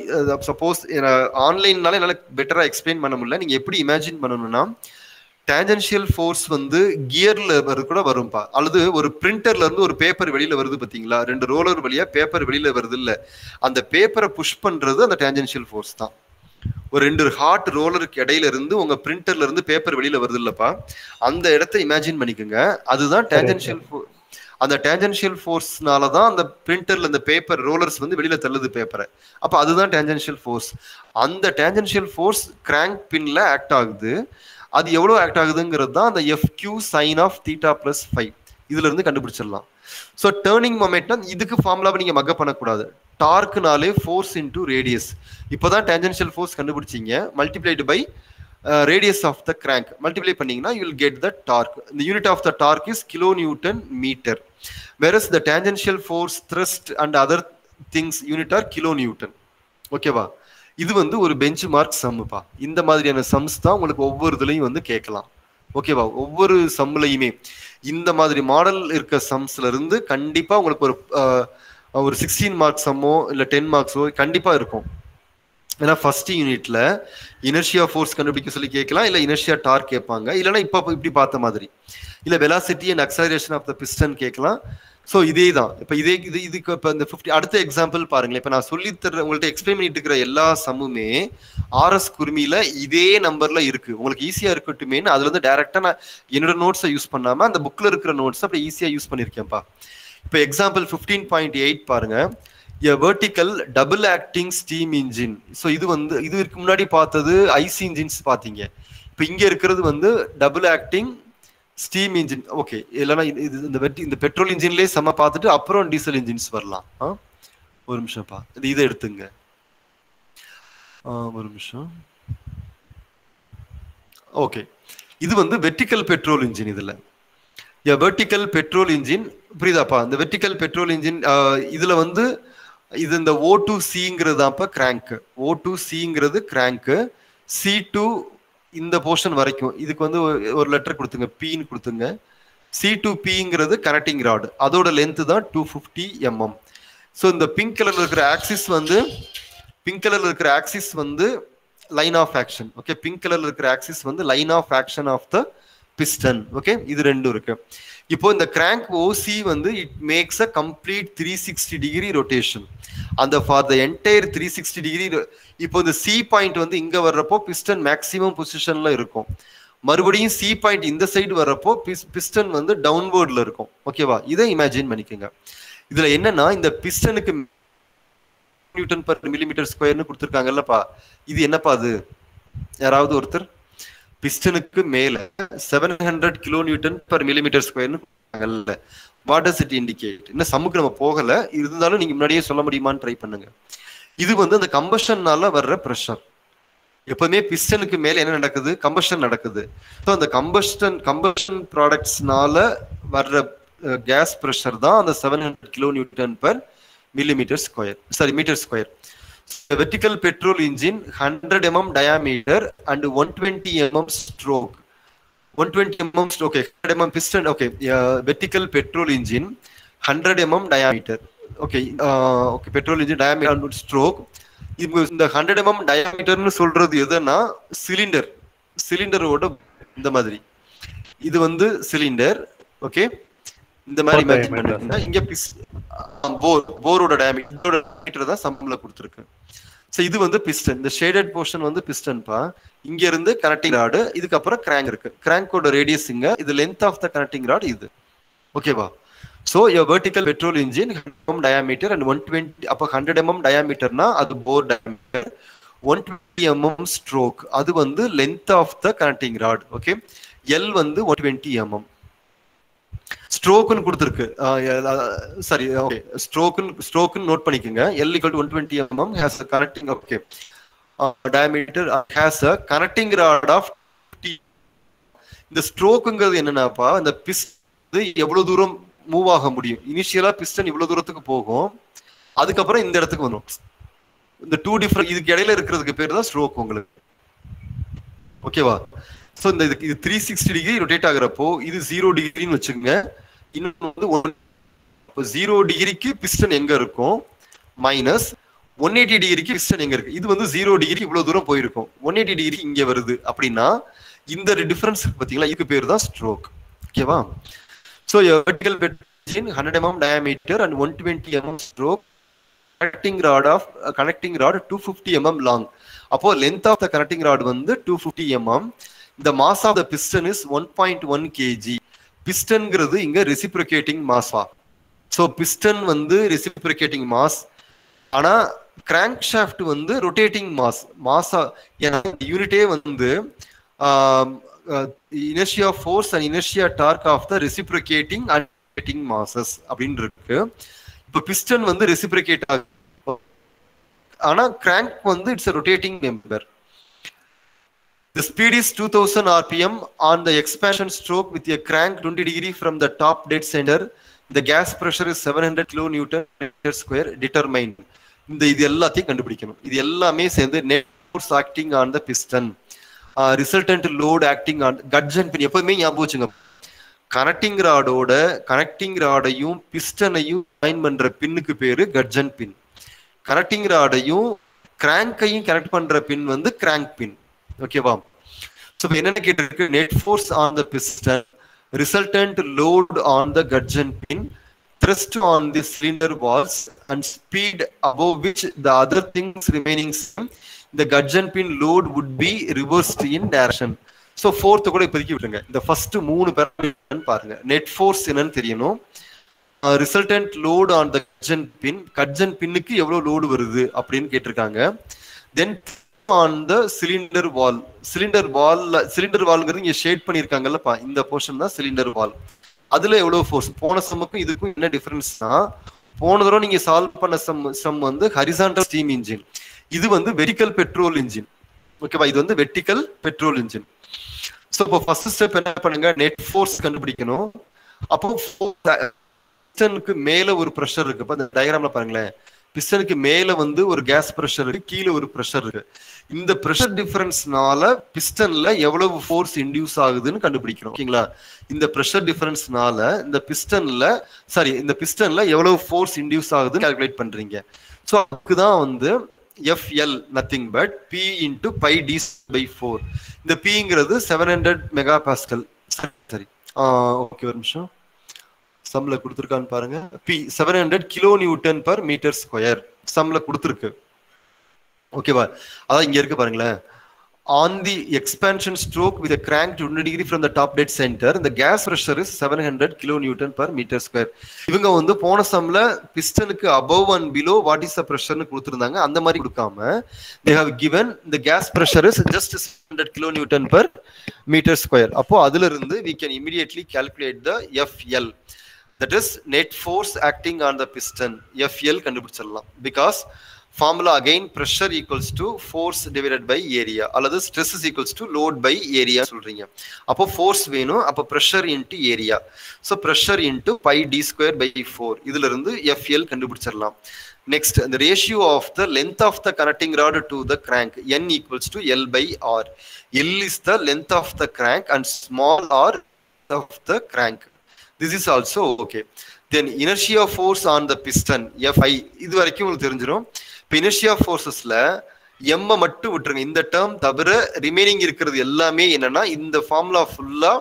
சப்போஸ் ஆன்லைன்னால என்னால் பெட்டராக எக்ஸ்பிளைன் பண்ண முடியல, நீங்கள் எப்படி இமேஜின் பண்ணணும்னா டேஞ்சென்ஷியல் ஃபோர்ஸ் வந்து கியர்ல கூட வரும்பா, அல்லது ஒரு பிரிண்டர்ல இருந்து ஒரு பேப்பர் வெளியில வருது பார்த்தீங்களா, 2 ரோலர் வழியா பேப்பர் வெளியில வருது இல்ல, அந்த பேப்பரை புஷ் பண்றது அந்த டேஞ்சென்ஷியல் ஃபோர்ஸ் தான். ஒரு 2 ஹாட் ரோலருக்கு இடையில இருந்து உங்க பிரிண்டர்ல இருந்து பேப்பர் வெளியில வருது இல்லப்பா, அந்த இடத்த இமேஜின் பண்ணிக்கோங்க. அதுதான் டேஞ்சென்ஷியல் ஃபோர்ஸ். அந்த டேஞ்சென்ஷியல் ஃபோர்ஸ்னால தான் அந்த பிரிண்டர்ல இந்த பேப்பர் ரோலர்ஸ் வந்து வெளியில தள்ளுது பேப்பரை. அப்ப அதுதான் டேஞ்சென்ஷியல் ஃபோர்ஸ். அந்த டேஞ்சென்ஷியல் ஃபோர்ஸ் கிராங்க் பின்ல ஆக்ட் ஆகுது. அது எவ்வளவு ஆக்ட் ஆகுதுங்கிறது தான் அந்த FQ sin of θ + φ இதுல இருந்து கண்டுபிடிச்சிடலாம். ஸோ டேர்னிங் மொமெண்ட்னா இதுக்கு ஃபார்முலாவை நீங்க மக்க பண்ணக்கூடாது. டார்க்னாலே ஃபோர்ஸ் இன்டூ ரேடியஸ். இப்போதான் டேஞ்சென்ஷியல் ஃபோர்ஸ் கண்டுபிடிச்சிங்க, multiplied by radius of the crank multiply பண்ணீங்கன்னா you will get the torque. இந்த unit of the torque is kN/m. whereas the tangential force, thrust and other things unit are kilonewton. ஓகேவா? இது வந்து ஒரு bench mark சம்முப்பா. இந்த மாதிரியான sums தான் உங்களுக்கு ஒவ்வொரு இதுலையும் வந்து கேட்கலாம். ஓகேவா? ஒவ்வொரு சம்லையுமே இந்த மாதிரி மாடல் இருக்க சம்ஸ்ல இருந்து கண்டிப்பா உங்களுக்கு ஒரு 16 மார்க் சம்மோ இல்ல 10 மார்க்ஸோ கண்டிப்பா இருக்கும். ஏன்னா ஃபர்ஸ்ட் யூனிட்ல இனர்ஷியா ஃபோர்ஸ் கண்டுபிடிக்க சொல்லி கேட்கலாம், இல்ல இனர்ஷியா டார்க் கேட்பாங்க, இல்லைன்னா இப்படி பார்த்த மாதிரி இல்ல velocity and acceleration of the piston கேட்கலாம். ஸோ இதே தான். இப்போ இதுக்கு இப்போ இந்த 50 அடுத்த எக்ஸாம்பிள் பாருங்களேன். இப்போ நான் சொல்லி தர உங்கள்கிட்ட எக்ஸ்பிளைன் பண்ணிட்டு இருக்கிற எல்லா சம்முமே ஆர்எஸ் குருமியில இதே நம்பர்ல இருக்கு. உங்களுக்கு ஈஸியா இருக்கட்டுமேன்னு அதுல இருந்து டைரக்டா நான் என்னோட நோட்ஸை யூஸ் பண்ணாம அந்த புக்ல இருக்கிற நோட்ஸ் அப்படி ஈஸியா யூஸ் பண்ணிருக்கேன்ப்பா. இப்போ எக்ஸாம்பிள் 15.8 பாருங்க. A vertical double acting steam engine. So இதுக்கு முன்னாடி பார்த்தது ஐசி இன்ஜின்ஸ் பார்த்தீங்க. இப்போ இங்க இருக்கிறது வந்து double acting steam engine. Okay, இல்லைன்னா இந்த பெட்ரோல் இன்ஜின்லேயே செம்ம பார்த்துட்டு அப்புறம் டீசல் இன்ஜின்ஸ் வரலாம். ஒரு நிமிஷம்ப்பா, இதை எடுத்துங்க. ஒரு நிமிஷம். ஓகே, இது வந்து வெர்டிக்கல் பெட்ரோல் இன்ஜின். இதுல வெர்டிக்கல் பெட்ரோல் இன்ஜின் புரியுதாப்பா? இந்த வெர்டிக்கல் பெட்ரோல் இன்ஜின் இதுல வந்து இது இந்த O2C crank. O2C crank. C2 இந்த போர்ஷன் வரைக்கும் இதுக்கு வந்து ஒரு லெட்டர் கொடுத்துங்க, Pன்னு கொடுத்துங்க. C2P கனெக்டிங் ராட், அதோட லென்த் தான் 250 mm. ஸோ இந்த பிங்க் கலர்ல இருக்கிற ஆக்சிஸ் வந்து line of action. Okay, pink கலர்ல இருக்கிற ஆக்சிஸ் வந்து line of action of the piston. Okay, இது ரெண்டும் இருக்கு. இப்போ இந்த கிராங்க் OC வந்து it makes a complete 360 degree rotation. அந்த ஃபார் த என்டையர் 360 டிகிரி. இப்போ இந்த C பாயிண்ட் வந்து இங்க வர்றப்போ பிஸ்டன் மேக்ஸிமம் பொசிஷன்ல இருக்கும். மறுபடியும் C பாயிண்ட் இந்த சைடு வர்றப்போ பிஸ்டன் வந்து டவுன்வர்ட்ல இருக்கும். ஓகேவா? இதை இமேஜின் பண்ணிக்கோங்க. இதுல என்னன்னா இந்த பிஸ்டனுக்கு Nm/mm² கொடுத்துருக்காங்கல்லப்பா, இது என்னப்பா? அது யாராவது ஒருத்தர் பிஸ்டனுக்கு மேல 700 kN/mm². What does it indicate? இன்னும் சம்முக்கு நம்ம போகல, இருந்தாலும் நீங்க முன்னாடியே சொல்ல முடியுமான்னு ட்ரை பண்ணுங்க. இது வந்து அந்த கம்பஷன்னால வர்ற ப்ரெஷர். எப்பவுமே பிஸ்டனுக்கு மேல என்ன நடக்குது? கம்பஷன் நடக்குது. ஸோ அந்த கம்பஷன் ப்ராடக்ட்ஸ்னால வர்ற கேஸ் ப்ரெஷர் தான் அந்த 700 kN/mm². Metre. Vertical petrol engine 100 mm diameter and 120 mm stroke. 120 mm stroke. Okay, 100 mm piston. Okay, vertical petrol engine 100 mm diameter. Okay, okay, petrol engine diameter and stroke. இந்த 100 mm diameterன்னு சொல்றது எதுன்னா சிலிண்டரோட இந்த மாதிரி. இது வந்து cylinder. Okay, இந்த மாதிரி imagine பண்ணுங்க. இங்க போரோட டயாமீட்டர் தான் சம்ல கொடுத்துருக்கு. ஸோ இது வந்து பிஸ்டன். இந்த ஷேடட் போர்ஷன் வந்து பிஸ்டன்பா. இங்க இருந்து கனெக்டிங் ராடு, இதுக்கப்புறம் கிராங்க் இருக்கு. கிராங்கோட ரேடியஸ் இங்க, இது length of the connecting rod இது. ஓகேவா? So vertical petrol engine 100 mm diameter and 120. அப்போ 100 mm diameterனா அது போர் டயாமீட்டர். 120 mm ஸ்ட்ரோக், அது வந்து length of the connecting rod. Okay, L வந்து 120 mm. ஸ்ட்ரோக்னு கொடுத்துருக்கு. சாரி, ஓகே, ஸ்ட்ரோக்னு நோட் பண்ணிக்கோங்க. L = 120 mm has a connecting, okay, diameter has a connecting rod of T. இந்த ஸ்ட்ரோக்குங்கிறது என்னன்னாப்பா, இந்த பிஸ்டன் எவ்வளவு தூரம் மூவ் ஆக முடியும். இனிஷியலா பிஸ்டன் இவ்வளவு தூரத்துக்கு போகும், அதுக்கப்புறம் இந்த இடத்துக்கு வரும். இந்த டூ டிஃபரண்ட் இதுக்கு இடையில இருக்கிறதுக்கு பேர் தான் ஸ்ட்ரோக் உங்களுக்கு. ஓகேவா? ஸோ இந்த இது 360 டிகிரி ரொட்டேட் ஆகுறப்போ இது 0 டிகிரின்னு வச்சுக்கோங்க. இன்னொன்று வந்து 0 டிகிரிக்கு பிஸ்டன் எங்க இருக்கும் மைனஸ் 180 டிகிரிக்கு பிஸ்டன் எங்க இருக்கு. இது வந்து 0 டிகிரி இவ்வளவு தூரம் போயிருக்கும், 180 டிகிரி இங்க வருது அப்படின்னா இந்த டிஃபரன்ஸ் பாத்தீங்களா, இதுக்கு பேர் தான் ஸ்ட்ரோக். ஓகேவா? ஸோ வெர்டிகல் பெட் 100 mm diameter and 120 mm stroke, connecting rod 250 mm long. அப்போ length of the connecting rod வந்து 250 mm. The mass of the piston is 1.1 kg. பிஸ்டன்ங்கிறது இங்க ரெசிப்ரோகேட்டிங் மாஸா. ஸோ பிஸ்டன் வந்து ரெசிப்ரோகேட்டிங் மாஸ், ஆனா கிராங்க் ஷாஃப்ட் வந்து rotating Maaza. ஏன்னா யூனிட்டே வந்து inertia force and inertia torque of the reciprocating and rotating masses அப்படின்னு இருக்கு. இப்போ பிஸ்டன் வந்து ரெசிப்ரோகேட் ஆகும், ஆனா கிராங்க் வந்து it's a rotating member. The speed is 2000 rpm on the expansion stroke with a crank 20 degree from the top dead center. The gas pressure is 700 kilonewton per square. Determine. இது எல்லாத்தையும் கண்டுபிடிக்கணும். இது எல்லாமே சேர்ந்து net force acting on the piston, resultant load acting on gudgeon pin. எப்பவுமே ஞாபகம் வச்சுங்க, connecting ராடையும் பிஸ்டனையும் join பண்ற பின்னுக்கு பேரு கட்ஜன் பின். கனெக்டிங் ராடையும் கிராங்கையும் கனெக்ட் பண்ற பின் வந்து கிராங்க் பின். ஓகேவா? சோ என்னென்ன கேட்டிருக்கு, net force on the piston, resultant load on the gudgeon pin, thrust on the cylinder walls and speed above which the other things remaining same, the gudgeon pin load would be reversed in direction. So fourth கூட இப்போதைக்கு விட்டுருங்க. இந்த first 3 parameter பாருங்க. Net force என்னன்னு தெரியணும், resultant load on the கட்ஜன் பின்னுக்கு எவ்வளவு load வருது அப்படின்னு கேட்டிருக்காங்க. தென் ஆன் த சிலிண்டர் வால்ங்கிறது இங்க ஷேட் பண்ணிருக்காங்கல்லப்பா, இந்த போர்ஷன் தான் சிலிண்டர் வால். அதுல எவ்வளவு ஃபோர்ஸ், போன சம்முக்கும் இதுக்கும் என்ன டிஃபரன்ஸ்னா, போன தடவை நீங்க சால்வ் பண்ண சம் வந்து ஹரிசாண்டல் ஸ்டீம் இன்ஜின், இது வந்து வெர்டிகல் பெட்ரோல் இன்ஜின். ஓகேவா? இது வந்து வெர்டிகல் பெட்ரோல் இன்ஜின். சோ இப்போ ஃபர்ஸ்ட் ஸ்டெப் என்ன பண்ணுங்க, நெட் ஃபோர்ஸ் கண்டுபிடிக்கணும். அப்போ பிஸ்டனுக்கு மேல ஒரு பிரஷர் இருக்கு. அப்ப இந்த டயகிராம்ல பாருங்களேன், பிஸ்டனுக்கு மேல வந்து ஒரு கேஸ் பிரஷர் இருக்கு, கீழே ஒரு பிரஷர் இருக்கு. இந்த பிரஷர் டிஃபரன்ஸ்னால பிஸ்டன்ல எவ்வளவு ஃபோர்ஸ் இன்டியூஸ் ஆகுதுன்னு கண்டுபிடிக்கணும். ஓகேங்களா? இந்த பிரஷர் டிஃபரன்ஸ்னால இந்த பிஸ்டன்ல எவ்வளவு ஃபோர்ஸ் இன்டியூஸ் ஆகுதுன்னு கால்குலேட் பண்றீங்க. சோ அதுக்குதான் வந்து FL nothing but P into pi d/4. இந்த Pங்கிறது 700 மெகாபாஸ்கல். சரி, ஓகே, ஒரு நிமிஷம், சம்ல கொடுத்துருக்கான்னு பாருங்க. P 700 kilo newton per metre square சம்ல கொடுத்துருக்கு. ஓகேவா? அதான் இங்க இருக்கு பாருங்களேன். On the expansion stroke with a crank 20 degree from the top dead center, the gas pressure is 700 kilonewton per meter square. இவங்க வந்து போன சம்ல பிஸ்டனுக்கு above and below what is the pressure னு கொடுத்திருந்தாங்க. அந்த மாதிரி கொடுக்காம they have given the gas pressure is just 700 kilonewton per meter square. அப்போ அதுல இருந்து we can immediately calculate the FL, that is net force acting on the piston. FL கண்டுபிடிச்சிடலாம். because formula again, pressure equals to force divided by area, அல்லது stress is equals to load by area சொல்றீங்க. அப்போ force வேணும், அப்போ pressure into area. so pressure into pi d/4. இதுல இருந்து FL கண்டுபிடிச்சிடலாம். next, the ratio of the length of the connecting rod to the crank, N equals to L by R. L is the length of the crank and small r of the crank. This is also okay. Then inertia force on the piston, Fi. இது வரைக்கும் உங்களுக்கு தெரிஞ்சிடும். Inertia ஃபோர்ஸஸ்ல m மட்டும் விட்டுருங்க. இந்த term தவிர remaining இருக்கிறது எல்லாமே என்னன்னா இந்த ஃபார்முலா ஃபுல்லா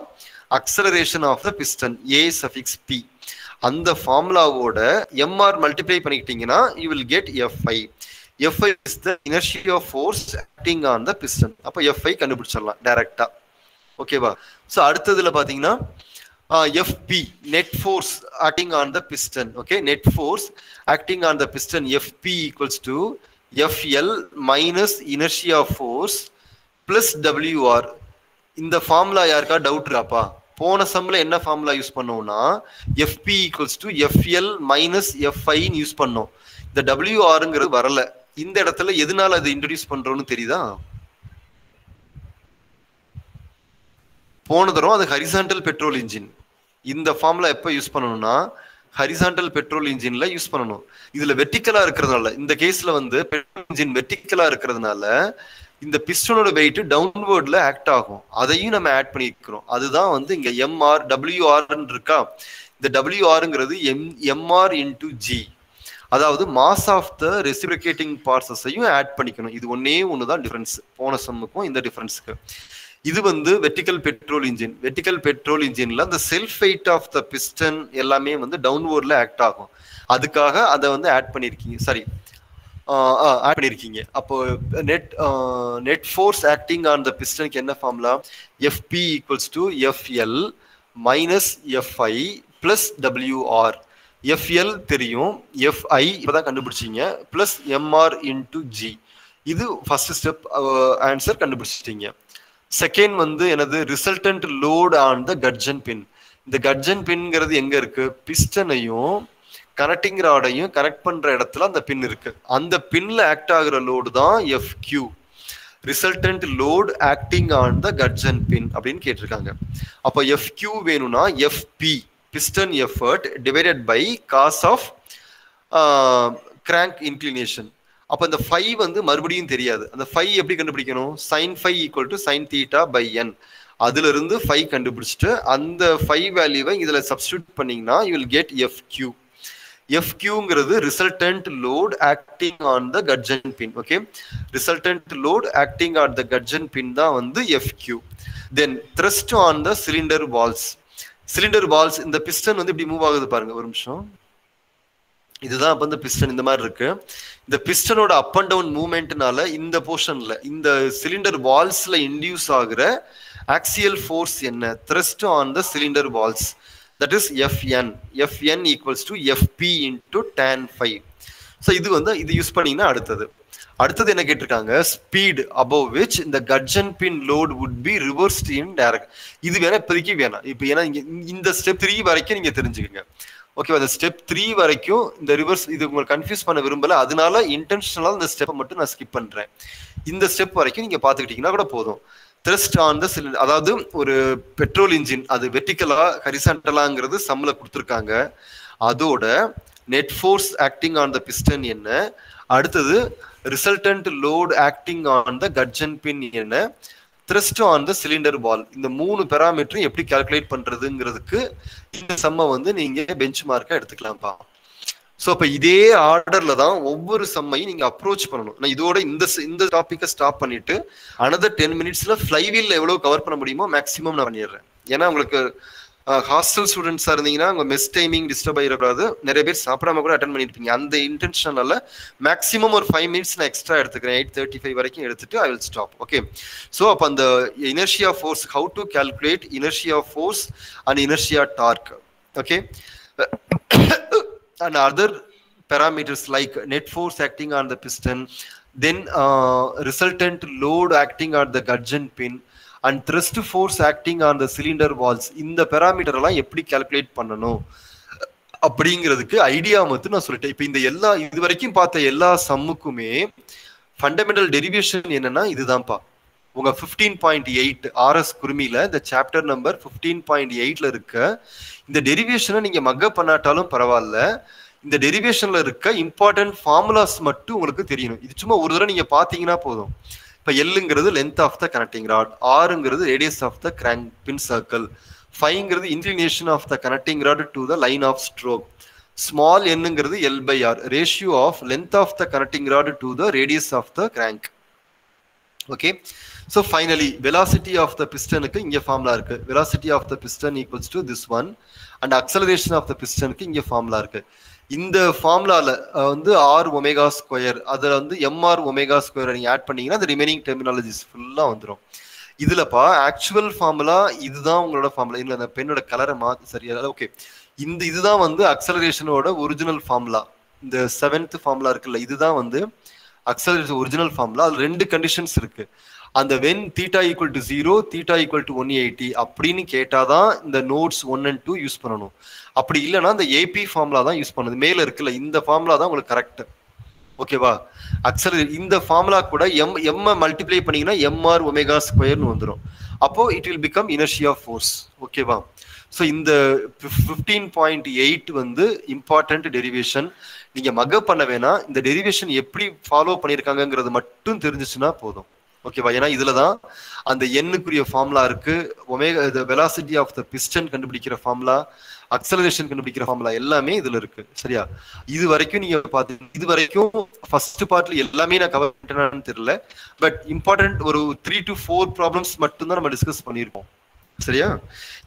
acceleration of the piston A(p). அந்த ஃபார்முலாவோட mr மல்டிப்ளை பண்ணிக்கிட்டீங்கன்னா you will get Fi. Fi is the inertia force acting on the piston. அப்ப Fi கண்டுபிடிச்சிடலாம் டைரக்டா. ஓகேவா? சோ அடுத்ததுல பாத்தீங்கன்னா FP, net force acting on the piston. Okay, net force acting on the piston, FP equals to FL minus inertia force plus WR. இந்த formula யாருக்கா doubt இருக்காப்பா? போன சம்ல என்ன ஃபார்முலா யூஸ் பண்ணோம்னா FP equals to FL minus FI use பண்ணோம். இந்த WRங்கிறது வரல. இந்த இடத்துல எதனால அதை இன்ட்ரோடியூஸ் பண்றோம்னு தெரியுதா? போன தடவை அது ஹரிசாண்டல் பெட்ரோல் இன்ஜின். இந்த ஃபார்முலா எப்ப யூஸ் பண்ணணும்னா ஹரிசாண்டல் பெட்ரோல் இன்ஜின்ல யூஸ் பண்ணணும். இதுல வெர்டிக்கலா இருக்கிறதுனால, இந்த கேஸ்ல வந்து பெட்ரோல் இன்ஜின் வெர்டிக்கலா இருக்கிறதுனால இந்த பிஸ்டனோட வெயிட் டவுன்வர்ட்ல ஆக்ட் ஆகும். அதையும் நம்ம ஆட் பண்ணிக்கிறோம். அதுதான் வந்து இங்க எம்ஆர் டபிள்யூஆர்ன்னு இருக்கா. இந்த டபிள்யூஆருங்கிறது எம்ஆர் இன்டு ஜி, அதாவது mass of the reciprocating பார்சஸையும் add பண்ணிக்கணும். இது ஒன்னே ஒண்ணுதான் டிஃபரன்ஸ் போன சம்முக்கும் இந்த டிஃபரன்ஸுக்கு. இது வந்து vertical petrol engine. Vertical petrol இன்ஜின்ல அந்த self weight of the piston எல்லாமே வந்து டவுன்வர்ட்ல ஆக்ட் ஆகும். அதுக்காக அதை வந்து ஆட் பண்ணிருக்கீங்க. சரி, ஆட் பண்ணிருக்கீங்க. அப்போ net force acting on the பிஸ்டனுக்கு என்ன formula? FP equals to FL minus FI plus WR. FL தெரியும், எஃப்ஐ இப்பதான் கண்டுபிடிச்சிங்க, பிளஸ் எம்ஆர் இன்டு ஜி. இது ஃபர்ஸ்ட் ஸ்டெப் ஆன்சர் கண்டுபிடிச்சிட்டீங்க. செகண்ட் வந்து எனது resultant load on the gudgeon pin. இந்த கட்ஜன் பின்ங்கிறது எங்க இருக்கு? பிஸ்டனையும் கனெக்டிங் ராடையும் கனெக்ட் பண்ற இடத்துல அந்த பின் இருக்கு. அந்த பின்ல ஆக்ட் ஆகுற லோடு தான் FQ, resultant load acting on the gudgeon pin அப்படின்னு கேட்டிருக்காங்க. அப்போ எஃப்கியூ வேணும்னா FP piston effort divided by cos of crank inclination. அப்ப இந்த phi வந்து மறுபடியும் தெரியாது. அந்த phi எப்படி கண்டுபிடிக்கணும்? sin phi equal to sin theta by n. அதுல இருந்து phi கண்டுபிடிச்சிட்டு அந்த phi வேல்யூவை இதுல சப்ஸ்டிட்யூட் பண்ணீங்கன்னா you will get fq. fqங்கிறது resultant load acting on the gudgeon pin. Okay, resultant load acting on the gudgeon pin தான் வந்து fq. Then thrust on the cylinder walls. Cylinder walls, இந்த piston வந்து இப்படி move ஆகுது பாருங்க, ஒரு நிமிஷம். இதுதான் அப்ப இந்த பிஸ்டன் இந்த மாதிரி இருக்கு. இந்த பிஸ்டனோட அப் அண்ட் டவுன் மூவ்மெண்ட்னால இந்த போர்ஷன்ல இந்த சிலிண்டர் வால்ஸ்ல இன்டியூஸ் ஆகுற ஆக்சியல் ஃபோர்ஸ் என்ன? Thrust on the cylinder walls, that is Fn. Fn equals to Fp into tan phi. ஸோ இது வந்து இது யூஸ் பண்ணீங்கன்னா அடுத்தது என்ன கேட்டிருக்காங்க? ஸ்பீட் above which இந்த கட்ஜன் பின் load would be reversed in direct. இது வேணா இப்போதைக்கு வேணாம். இப்போ ஏன்னா இந்த ஸ்டெப் 3 வரைக்கும் நீங்க தெரிஞ்சுக்கங்க. ஓகேவா? இந்த ஸ்டெப் 3 வரைக்கும் இந்த ரிவர்ஸ் இது உங்களுக்கு கன்ஃபியூஸ் பண்ண விரும்பல, அதனால இன்டென்ஷனலா இந்த ஸ்டெப்பை மட்டும் நான் ஸ்கிப் பண்றேன். இந்த ஸ்டெப் வரைக்கும் நீங்க பாத்துக்கிட்டீங்கன்னா கூட போதும். த்ரஸ்ட் ஆன் த சிலிண்டர், அதாவது ஒரு பெட்ரோல் இன்ஜின் அது வெர்டிகலா ஹரிசாண்டலாங்கிறது சம்ல கொடுத்துருக்காங்க. அதோட net force acting on the piston என்ன, அடுத்தது resultant load acting on the gudgeon pin என்ன, thrust on the cylinder wall. இந்த 3 பெராமீட்டரும் எப்படி கால்குலேட் பண்றதுங்கிறதுக்கு இந்த சம்மை வந்து நீங்க பெஞ்ச் மார்க்கா எடுத்துக்கலாம்ப்பா. ஸோ அப்போ இதே ஆர்டர்ல தான் ஒவ்வொரு சம்மையும் நீங்க அப்ரோச் பண்ணணும். நான் இதோட இந்த டாபிக்கை ஸ்டாப் பண்ணிட்டு another 10 minutesல ஃப்ளைவீல்ல எவ்வளவு கவர் பண்ண முடியுமோ மேக்ஸிமம் நான் பண்ணிடுறேன். ஏன்னா உங்களுக்கு ஹாஸ்டல் ஸ்டூடெண்ட்ஸா இருந்தீங்கன்னா உங்க மெஸ் டைமிங் டிஸ்டர்ப் ஆகிடக்கூடாது. நிறைய பேர் சாப்பிடாம கூட அட்டன் பண்ணிருப்பீங்க. அந்த இன்டென்ஷனால மேக்ஸிமம் ஒரு 5 minutes நான் எக்ஸ்ட்ரா எடுத்துக்கிறேன். 8:35 வரைக்கும் எடுத்துட்டு I will stop. Okay, so அப்போ அந்த inertia force, how to calculate inertia force and inertia torque. Okay, and other parameters like net force acting on the piston, then resultant load acting on the gudgeon pin and thrust force acting on the cylinder walls. இந்த parameter எல்லாம் எப்படி calculate பண்ணணும் அப்படிங்கிறதுக்கு idea மட்டும் நான் சொல்லிட்டேன். இப்போ இந்த எல்லா இது வரைக்கும் பார்த்த எல்லா சம்முக்குமே ஃபண்டமெண்டல் டெரிவேஷன் என்னன்னா இதுதான்ப்பா. உங்க 15.8 RS குருமியில இந்த சாப்டர் நம்பர் 15.8ல இருக்க இந்த டெரிவேஷனை நீங்க மக்கப் பண்ணாட்டாலும் பரவாயில்ல, இந்த டெரிவேஷன்ல இருக்க இம்பார்ட்டன்ட் ஃபார்முலாஸ் மட்டும் உங்களுக்கு தெரியணும். இது சும்மா ஒரு தடவை நீங்க பாத்தீங்கன்னா போதும். இப்ப எல்லுங்கிறது length of the connecting rod, ஆருங்கிறது radius of the crank pin circle, ஃபைங்கிறது inclination of the connecting rod to the line of stroke, small என்னங்கிறது L/R, ratio of length of the connecting rod to the radius of the crank. Okay, so finally velocity of the piston க்கு இங்க formula இருக்கு. velocity of the piston equals to this one and acceleration of the piston க்கு இங்க formula இருக்கு. இந்த ஃபார்முலால வந்து r omega square, அதுல வந்து mr ஒமேகா ஸ்கொயர் நீங்க ஆட் பண்ணீங்கன்னா அந்த ரிமைனிங் டெர்மினாலஜிஸ் ஃபுல்லா வந்துரும். இதுலப்பா ஆக்சுவல் ஃபார்முலா இதுதான் உங்களோட ஃபார்முலா. இல்ல அந்த பெண்ணோட கலரை மாத்தி சரியா. ஓகே, இதுதான் வந்து அக்சலரேஷனோட ஒரிஜினல் ஃபார்முலா. இந்த 7th ஃபார்முலா இருக்குல்ல, இதுதான் வந்து அக்சலரேஷன் ஒரிஜினல் ஃபார்முலா. அதுல 2 கண்டிஷன்ஸ் இருக்கு. அந்த when theta equal to 0, theta equal to 180 அப்படின்னு கேட்டாதான் இந்த நோட்ஸ் 1 and 2 யூஸ் பண்ணணும். அப்படி இல்லைன்னா இந்த ஏபி ஃபார்முலா தான் யூஸ் பண்ணுது. மேல இருக்குல்ல இந்த ஃபார்முலா தான் உங்களுக்கு கரெக்ட். ஓகேவா? இந்த ஃபார்முலா கூட எம் மல்டிப்ளை பண்ணீங்கன்னா mr ஒமேகா ஸ்கொயர்னு வந்துடும். அப்போ it will become inertia force. ஓகேவா? ஸோ இந்த 15.8 வந்து இம்பார்ட்டன்ட் டெரிவேஷன். நீங்க மக்கப் பண்ண வேணாம், இந்த டெரிவேஷன் எப்படி ஃபாலோ பண்ணியிருக்காங்கிறது மட்டும் தெரிஞ்சிச்சுன்னா போதும். ஓகேவா? ஏன்னா இதுலதான் அந்த எண்ணுக்குரிய ஃபார்முலா இருக்கு, omega velocity of the piston கண்டுபிடிக்கிற ஃபார்முலா, அக்சலரேஷன் கண்டுபிடிக்கிற ஃபார்முலா எல்லாமே இதுல இருக்கு. சரியா? இது வரைக்கும் நீங்க பாத்து, இது வரைக்கும் ஃபர்ஸ்ட் பார்ட்ல எல்லாமே நான் கவர் பண்ணிட்டேன்னு தெரியல, பட் இம்பார்ட்டன்ட் ஒரு 3 to 4 ப்ராப்ளம்ஸ் மட்டும் தான் நம்ம டிஸ்கஸ் பண்ணியிருப்போம். சரியா?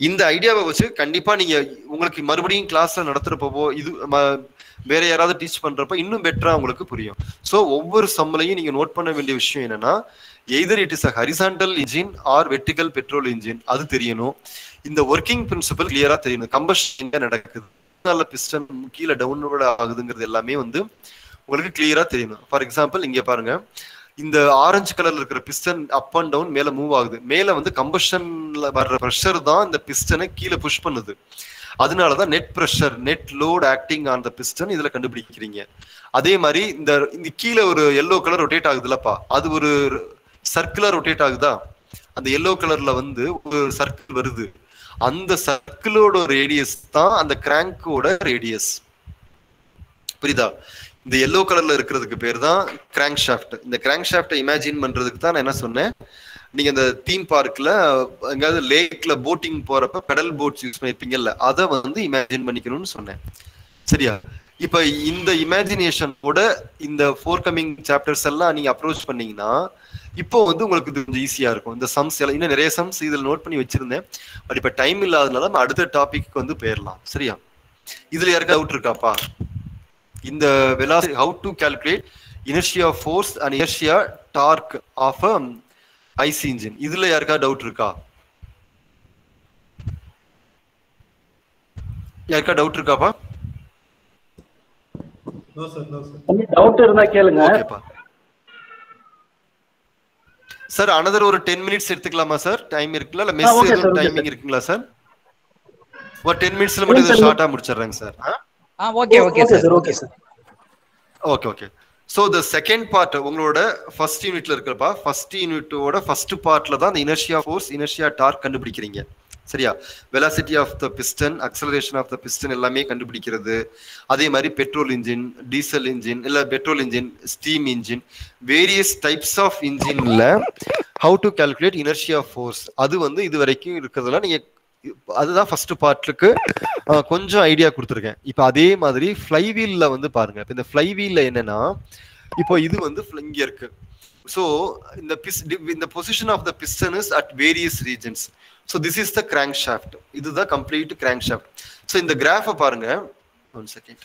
இந்த ஐடியாவை வச்சு கண்டிப்பா நீங்க உங்களுக்கு மறுபடியும் கிளாஸ்ல நடத்துறப்போ இது வேற யாராவது டீச் பண்றப்ப இன்னும் பெட்டரா உங்களுக்கு புரியும். ஸோ ஒவ்வொரு சம்மலையும் நீங்க நோட் பண்ண வேண்டிய விஷயம் என்னன்னா, either it is a horizontal engine or vertical petrol engine, அது தெரியணும். இந்த ஒர்க்கிங் பிரின்சிபல் கிளியரா தெரியணும். கம்பஷன் எங்க நடக்குது, நல்ல பிஸ்டன் கீழே டவுன்லோட் ஆகுதுங்கிறது எல்லாமே வந்து உங்களுக்கு கிளியரா தெரியணும். ஃபார் எக்ஸாம்பிள் இங்க பாருங்க, இந்த ஆரஞ்சு கலர்ல இருக்கிற பிஸ்டன் அப் அண்ட் டவுன் மேல மூவ் ஆகுது. மேல வந்து கம்பஷன்ல வர்ற ப்ரெஷர் தான் இந்த பிஸ்டனை கீழே புஷ் பண்ணுது. அதனாலதான் net pressure, net load acting on the piston இதுல கண்டுபிடிக்கிறீங்க. அதே மாதிரி இந்த கீழே ஒரு எல்லோ கலர் ரொட்டேட் ஆகுதுல்லப்பா, அது ஒரு சர்க்குலர் ரொட்டேட் ஆகுதா, அந்த எல்லோ கலர்ல வந்து ஒரு சர்க்கிள் வருது, அந்த சர்க்கிளோட ரேடியஸ் தான் அந்த கிராங்கோட ரேடியஸ். புரியுதா? இந்த எல்லோ கலர்ல இருக்கிறதுக்கு பேர் தான் கிராங்க் ஷாஃப்ட். இந்த கிராங்க் ஷாஃப்டை இமேஜின் பண்றதுக்கு தான் நான் என்ன சொன்னேன், நீங்க இந்த தீம் பார்க்ல எங்காவது லேக்ல போட்டிங் போறப்ப பெடல் போட்ஸ் யூஸ் பண்ணிருப்பீங்கல்ல, அதை வந்து இமேஜின் பண்ணிக்கணும்னு சொன்னேன். சரியா? இப்ப இந்த இமேஜினேஷனோட இந்த ஃபோர்கமிங் சாப்டர்ஸ் எல்லாம் நீங்க அப்ரோச் பண்ணீங்கன்னா இப்போ வந்து உங்களுக்கு இது கொஞ்சம் ஈஸியா இருக்கும். இந்த சம்ஸ் எல்லாம் இன்னும் நிறைய சம்ஸ் இதில் நோட் பண்ணி வச்சிருந்தேன், பட் இப்ப டைம் இல்லாதனால நம்ம அடுத்த டாபிக் வந்து போயிடலாம். சரியா? இதுல யாருக்கா டவுட் இருக்காப்பா? இந்த velocity, how to calculate inertia force and inertia torque of a IC engine, இதுல யாருக்கா டவுட் இருக்கா? யாருக்கா டவுட் இருக்காப்பா? No sir, no sir. Doubt இருந்தா கேளுங்க. ஓகேப்பா சார். another ஒரு 10 minutes எடுத்துக்கலாமா சார்? டைம் இருக்குல்ல, இல்ல மெஸ் எதுவும் டைமிங் இருக்குங்களா சார்? ஒரு 10 minutesல மட்டும் இத ஷார்ட்டா முடிச்சிடுறேங்க sir. Okay okay sir, okay sir. Okay okay. So the second part உங்களோட ஃபர்ஸ்ட் யூனிட்ல இருக்கிறப்பா, ஃபர்ஸ்ட் யூனிட்டோட ஃபர்ஸ்ட் பார்ட்ல தான் இந்த இனர்ஷியா ஃபோர்ஸ், இனர்ஷியா டார்க் கண்டுபிடிக்கிறீங்க. சரியா? Velocity of the piston, acceleration of the piston எல்லாமே கண்டுபிடிக்கிறது. அதே மாதிரி பெட்ரோல் இன்ஜின், டீசல் இன்ஜின், இல்ல petrol engine, steam engine, various types of இன்ஜின்ல how to calculate inertia force, அது வந்து இது வரைக்கும் இருக்கிறதுல நீங்க, அதுதான் ஃபர்ஸ்ட் பார்ட்டுக்கு கொஞ்சம் ஐடியா கொடுத்துருக்கேன். இப்போ அதே மாதிரி ஃப்ளைவீல்ல வந்து பாருங்க. இப்போ இந்த ஃப்ளைவீல்ல என்னன்னா, இப்போ இது வந்து இங்க இருக்கு. ஸோ இந்த position of the piston is at various regions. So this is the crank shaft. இதுதான் கம்ப்ளீட் கிராங்க் ஷாஃப்ட். ஸோ இந்த கிராஃபை பாருங்க, ஒன் செகண்ட்.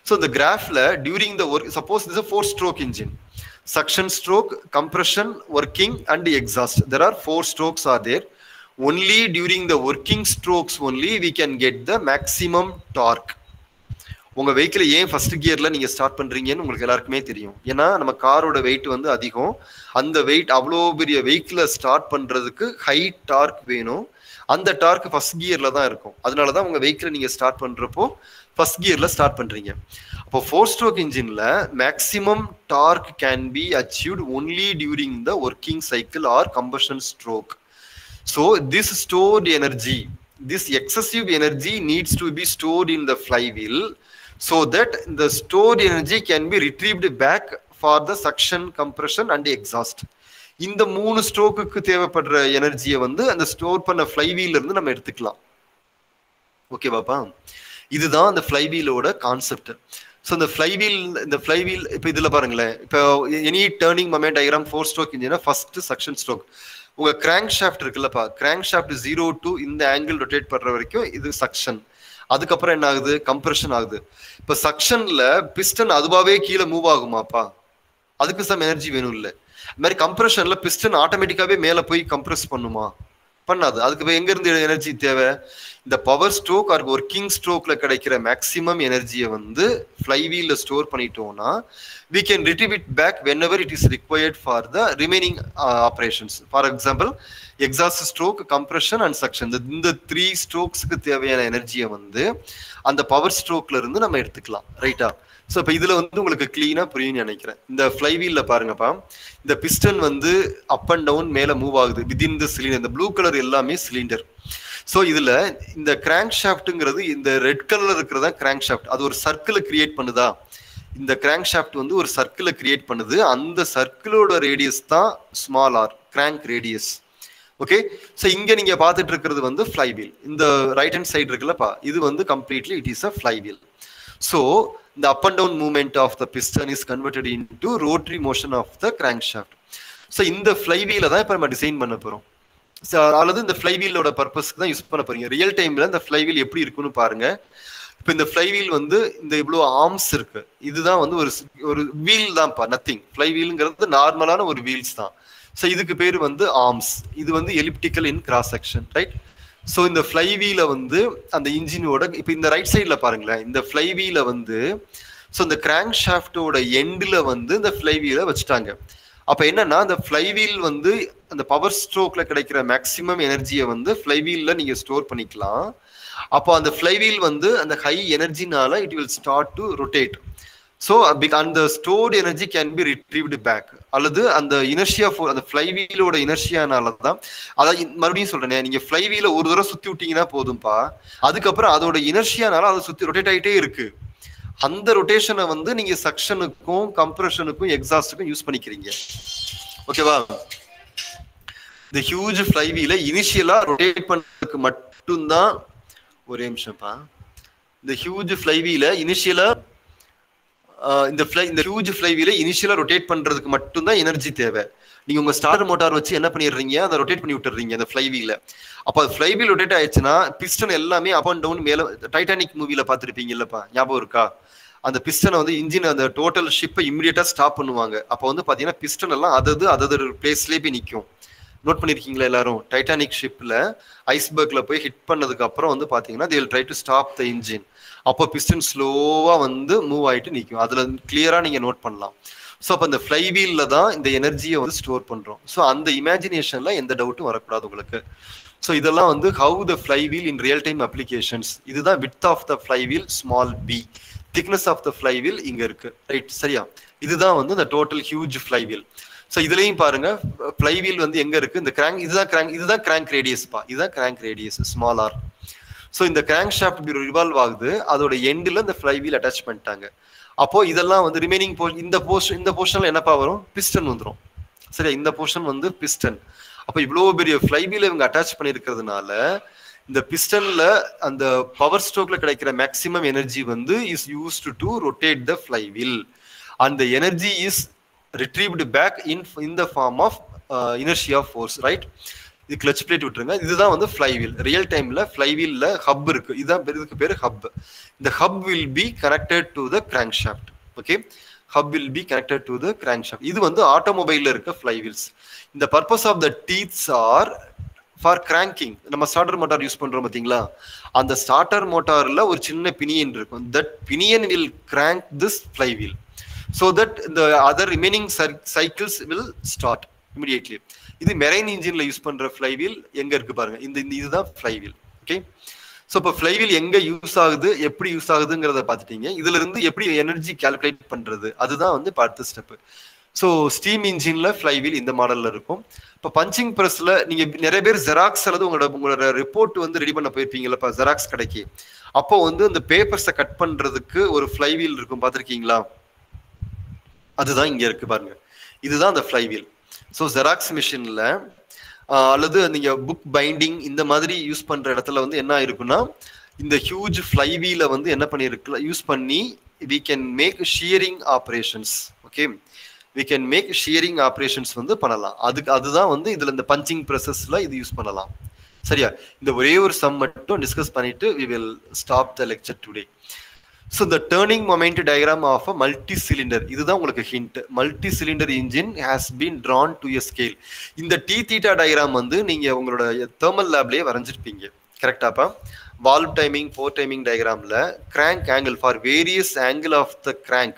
ஸோ இந்த கிராஃப்ல during the work, suppose this 4 stroke engine, suction stroke, compression, working and exhaust. There are 4 strokes are there. Only during the working strokes only we can get the maximum torque. உங்க vehicle ஏன் first கியர்ல நீங்க start பண்றீங்கன்னு உங்களுக்கு எல்லாருக்குமே தெரியும். ஏன்னா நம்ம காரோட வெயிட் வந்து அதிகம். அந்த வெயிட், அவ்வளோ பெரிய வெஹிக்கிளை ஸ்டார்ட் பண்றதுக்கு ஹை டார்க் வேணும். அந்த டார்க் ஃபர்ஸ்ட் கியர்ல தான் இருக்கும். அதனாலதான் உங்க வெஹிக்கிளை நீங்க ஸ்டார்ட் பண்றப்போ ஃபர்ஸ்ட் கியர்ல ஸ்டார்ட் பண்றீங்க. அப்போ 4 stroke இன்ஜின்ல maximum torque can be achieved only during the working cycle or combustion stroke. So this stored energy, this excessive energy needs to be stored in the flywheel so that the stored energy can be retrieved back for the suction, compression and exhaust. இந்த 3 ஸ்ட்ரோக்குக்கு தேவைப்படுற எனர்ஜியை வந்து அந்த store பண்ண ஃப்ளைவீல்ல இருந்து நம்ம எடுத்துக்கலாம். Okay பாப்பா? இதுதான் அந்த ஃப்ளைவீலோட கான்செப்ட். ஸோ இந்த ஃப்ளைவீல் இப்போ இதுல பாருங்களேன், இப்போ any turning moment diagram 4 stroke இன்ஜினா ஃபர்ஸ்ட் சக்ஷன் ஸ்ட்ரோக். உங்க கிராங்க் ஷாஃப்ட் இருக்குல்லப்பா, கிராங்க் ஷாஃப்ட் 0 to இந்த ஆங்கிள் ரொட்டேட் பண்ற வரைக்கும் இது சக்ஷன். அதுக்கப்புறம் என்ன ஆகுது? கம்ப்ரெஷன் ஆகுது. இப்போ சக்ஷன்ல பிஸ்டன் அதுவாவே கீழே மூவ் ஆகுமாப்பா? அதுக்கு சம் எனர்ஜி வேணும் இல்ல? இது மாதிரி கம்ப்ரெஷன்ல பிஸ்டன் ஆட்டோமேட்டிக்காவே மேல போய் கம்ப்ரெஸ் பண்ணுமா? பண்ணாது. அதுக்கு எங்க இருந்து எனர்ஜி தேவை? இந்த பவர் ஸ்ட்ரோக் ஆர் ஒர்க்கிங் ஸ்ட்ரோக்ல கிடைக்கிற மேக்ஸிமம் எனர்ஜியை வந்து ஃப்ளைவீல்ல ஸ்டோர் பண்ணிட்டோம்னா we can retrieve it back whenever it is required for the remaining operations. For example, exhaust stroke, compression and suction. இந்த 3 strokesக்கு தேவையான எனர்ஜியை வந்து அந்த பவர் ஸ்ட்ரோக்ல இருந்து நம்ம எடுத்துக்கலாம். ரைட்டா? ஸோ இப்போ இதுல வந்து உங்களுக்கு கிளீனா புரியும்னு நினைக்கிறேன். இந்த ஃப்ளைவீல்ல பாருங்கப்பா, இந்த பிஸ்டன் வந்து அப் அண்ட் டவுன் மேல மூவ் ஆகுது விதின் த சிலிண்டர். இந்த ப்ளூ கலர் எல்லாமே சிலிண்டர். ஸோ இதுல இந்த கிராங்க் ஷாஃப்ட்ங்கிறது இந்த ரெட் கலர்ல இருக்கிறதா கிராங்க் ஷாஃப்ட். அது ஒரு சர்க்கிளை கிரியேட் பண்ணுதா? இந்த கிராங்க் ஷாஃப்ட் வந்து ஒரு சர்க்கிளை கிரியேட் பண்ணுது. அந்த சர்க்கிளோட ரேடியஸ் தான் small R, crank radius. Okay, so இங்க நீங்க பார்த்துட்டு இருக்கிறது வந்து ஃப்ளைவீல். இந்த ரைட் ஹேண்ட் சைடு இருக்குல்லப்பா, இது வந்து completely it is a flywheel. So the up and down movement of the piston is converted into rotary motion of the crankshaft. So இந்த flywheel தான் இப்ப நம்ம டிசைன் பண்ண போறோம். அல்லது இந்த flywheelோட பர்பஸ்க்கு தான் யூஸ் பண்ண போறீங்க. ரியல் டைம்ல இந்த flywheel எப்படி இருக்குன்னு பாருங்க. இப்போ இந்த flywheel வந்து இந்த இவ்வளவு ஆர்ம்ஸ் இருக்கு. இதுதான் வந்து ஒரு வீல் தான்ப்பா, நத்திங். flywheelங்கிறது நார்மலான ஒரு வீல்ஸ் தான். ஸோ இதுக்கு பேர் வந்து ஆர்ம்ஸ். இது வந்து எலிப்டிக்கல் இன் கிராஸ் செக்ஷன், ரைட்? ஸோ இந்த ஃப்ளைவீல வந்து அந்த இன்ஜினோட இப்போ இந்த ரைட் சைட்ல பாருங்களேன், இந்த ஃப்ளைவீல வந்து ஸோ இந்த கிராங்க் ஷாஃப்டோட எண்டில் வந்து இந்த ஃப்ளைவீலை வச்சுட்டாங்க. அப்போ என்னன்னா அந்த ஃப்ளைவீல் வந்து அந்த பவர் ஸ்ட்ரோக்ல கிடைக்கிற மேக்சிமம் எனர்ஜியை வந்து ஃப்ளைவீல்ல நீங்க ஸ்டோர் பண்ணிக்கலாம். அப்போ அந்த ஃப்ளைவீல் வந்து அந்த ஹை எனர்ஜினால it will start to rotate. So அந்த stored energy can be retrieved back. அல்லது அந்த இனர்ஷியா அந்த ஃப்ளைவீலோட இனர்ஷியானால தான், அதாவது மறுபடியும் சொல்றேன், நீங்க ஃப்ளைவீல ஒரு தடவை சுத்தி விட்டீங்கன்னா போதும்பா, அதுக்கப்புறம் அதோட இனர்ஷியானால அதை சுத்தி ரொட்டேட் ஆகிட்டே இருக்கு. அந்த ரொட்டேஷனை வந்து நீங்க சக்ஷனுக்கும் கம்ப்ரெஷனுக்கும் எக்ஸாஸ்டுக்கும் யூஸ் பண்ணிக்கிறீங்க. ஓகேவா? இந்த ஹியூஜ் ஃப்ளைவீல இனிஷியலா ரொட்டேட் பண்றதுக்கு மட்டும்தான், ஒரே நிமிஷம்ப்பா, இந்த ஹியூஜ் ஃப்ளைவீல இனிஷியலா இந்த ஹியூஜ் ஃப்ளைவீல இனிஷியலா ரொட்டேட் பண்றதுக்கு மட்டும்தான் எனர்ஜி தேவை. நீங்க உங்க ஸ்டார்டர் மோட்டார் வச்சு என்ன பண்ணிடுறீங்க, அதை ரொட்டேட் பண்ணி விட்டுறீங்க அந்த ஃப்ளைவீல. அப்போ அது ஃப்ளைவீல் ரொட்டேட் ஆயிடுச்சுன்னா பிஸ்டன் எல்லாமே அப் அண்ட் டவுன் மேல. டைட்டானிக் மூவில பார்த்துருப்பீங்க இல்லப்பா, ஞாபகம் இருக்கா? அந்த பிஸ்டனை வந்து இன்ஜின் அந்த டோட்டல் ஷிப்பை இமிடியேட்டா ஸ்டாப் பண்ணுவாங்க. அப்போ வந்து பாத்தீங்கன்னா பிஸ்டன் எல்லாம் அதது பிளேஸ்லேயே போய் நிற்கும். நோட் பண்ணிருக்கீங்களா எல்லாரும்? டைட்டானிக் ஷிப்ல ஐஸ்பர்க்ல போய் ஹிட் பண்ணதுக்கு அப்புறம் வந்து பாத்தீங்கன்னா they will try to stop the engine. அப்போ பிஸ்டன் ஸ்லோவா வந்து மூவ் ஆயிட்டு நிற்கும். அதுல கிளியரா நீங்க நோட் பண்ணலாம். ஸோ அப்போ அந்த ஃப்ளைவீல்ல தான் இந்த எனர்ஜியை வந்து ஸ்டோர் பண்றோம். ஸோ அந்த இமேஜினேஷன்ல எந்த டவுட்டும் வரக்கூடாது உங்களுக்கு. ஸோ இதெல்லாம் வந்து how the flywheel in real time applications. இதுதான் width of the flywheel small B, thickness of the flywheel இங்க இருக்கு, ரைட்? சரியா? இதுதான் வந்து இந்த டோட்டல் ஹியூஜ் ஃப்ளைவீல். ஸோ இதுலயும் பாருங்க ஃப்ளைவீல் வந்து எங்க இருக்கு, இந்த கிராங்க், இதுதான் கிராங்க் ரேடியஸ் பா, இதுதான் crank radius small R. So இந்த கிராங்க் ஷாஃப்ட் இப்படி ரிவால்வ் ஆகுது, அதோட எண்டில் இந்த ஃப்ளைவீல் அட்டாச் பண்ணிட்டாங்க. அப்போ இதெல்லாம் வந்து ரிமைனிங் இந்த போர்ஷன்ல என்னப்பா வரும், பிஸ்டன் வந்துடும். சரியா? இந்த போர்ஷன் வந்து பிஸ்டன். அப்போ இவ்வளோ பெரிய ஃப்ளைவீல் இவங்க அட்டாச் பண்ணியிருக்கிறதுனால இந்த பிஸ்டன்ல அந்த பவர் ஸ்ட்ரோக்ல கிடைக்கிற மேக்சிமம் எனர்ஜி வந்து is used to rotate the flywheel. அந்த energy is retrieved back in the form of inertia force, right? இது கிளட்ச் பிளேட் விட்டுருங்க. இதுதான் வந்து ஃப்ளைவீல். ரியல் டைம்ல ஃப்ளைவீல்ல ஹப் இருக்கு, இதுதான் இதுக்கு பேரு ஹப். இந்த hub will be connected to the crank shaft. Okay, hub will be connected to the crank shaft. இது வந்து ஆட்டோமொபைல்ல இருக்க ஃப்ளைவீல்ஸ். இந்த purpose of the teeths are for cranking. நம்ம ஸ்டார்டர் மோட்டார் யூஸ் பண்றோம் பாத்தீங்களா, அந்த ஸ்டார்டர் மோட்டார்ல ஒரு சின்ன பினியன் இருக்கும். That pinion will crank this flywheel so that the other remaining cycles will start immediately. இது மெரைன் இன்ஜின்ல யூஸ் பண்ற ஃப்ளைவீல் எங்க இருக்கு பாருங்க, இதுதான் ஃப்ளைவீல். ஓகே, ஸோ இப்போ ஃப்ளைவீல் எங்க யூஸ் ஆகுது, எப்படி யூஸ் ஆகுதுங்கிறத பார்த்துட்டீங்க. இதுல இருந்து எப்படி எனர்ஜி கால்குலேட் பண்றது, அதுதான் வந்து அடுத்த ஸ்டெப். ஸோ ஸ்டீம் இன்ஜின்ல ஃப்ளைவீல் இந்த மாடல்ல இருக்கும். இப்போ பஞ்சிங் ப்ரெஸ்ல நீங்க நிறைய பேர் ஜெராக்ஸ் அல்லது உங்களோட ரிப்போர்ட் வந்து ரெடி பண்ண போயிருப்பீங்களா ஜெராக்ஸ் கடைக்கு. அப்போ வந்து அந்த பேப்பர்ஸை கட் பண்றதுக்கு ஒரு ஃப்ளைவீல் இருக்கும், பார்த்துருக்கீங்களா? அதுதான் இங்க இருக்கு பாருங்க, இதுதான் அந்த ஃப்ளைவீல். ஸோ ஜெராக்ஸ் மிஷின்ல அல்லது நீங்க புக் பைண்டிங் இந்த மாதிரி யூஸ் பண்ற இடத்துல வந்து என்ன இருக்குன்னா, இந்த ஹியூஜ் ஃப்ளைவீல வந்து என்ன பண்ணிருக்கு யூஸ் பண்ணி we can make shearing operations. Okay, we can make shearing operations வந்து பண்ணலாம். அதுதான் வந்து இதுல இந்த பஞ்சிங் ப்ராசஸ்ல இது யூஸ் பண்ணலாம். சரியா? இந்த ஒரே ஒரு சம் மட்டும் டிஸ்கஸ் பண்ணிட்டு we will stop the lecture today. So the turning moment diagram of a multi-cylinder, இதுதான் உங்களுக்கு hint. Multi-cylinder engine has been drawn to a scale. இந்த T theta diagram வந்து நீங்க உங்களோட thermal labலயே வரைஞ்சிருப்பீங்க, கரெக்டாப்பா? valve timing, pore timing diagramல crank angle for various angle of the crank,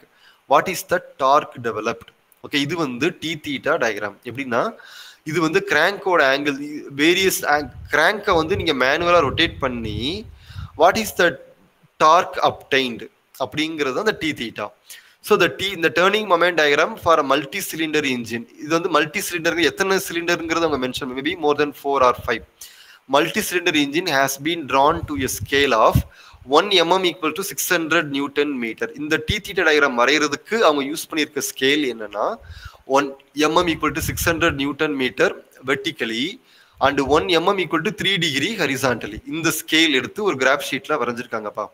what is the torque developed? Okay, இது வந்து T theta diagram. எப்படின்னா இது வந்து crankோட angle, various crank வந்து நீங்க மேனுவலா ரொட்டேட் பண்ணி what is the torque obtained, அப்படிங்கிறது அந்த டி தீட்டா. ஸோ இந்த turning moment diagram for multi cylinder engine. இது வந்து மல்டி சிலிண்டர் எத்தனை சிலிண்டருங்கிறது அவங்க mention, maybe more then 4 or 5. Multi cylinder engine has been drawn to a scale of 1 mm equal to 600 Newton meter. இந்த D theta diagram வரைகிறதுக்கு அவங்க use பண்ணியிருக்க scale என்னன்னா 1 mm equal to 600 Newton meter vertically and 1 mm equal to 3 degree horizontally. இந்த scale எடுத்து ஒரு graph ஷீட்ல வரைஞ்சிருக்காங்கப்பா.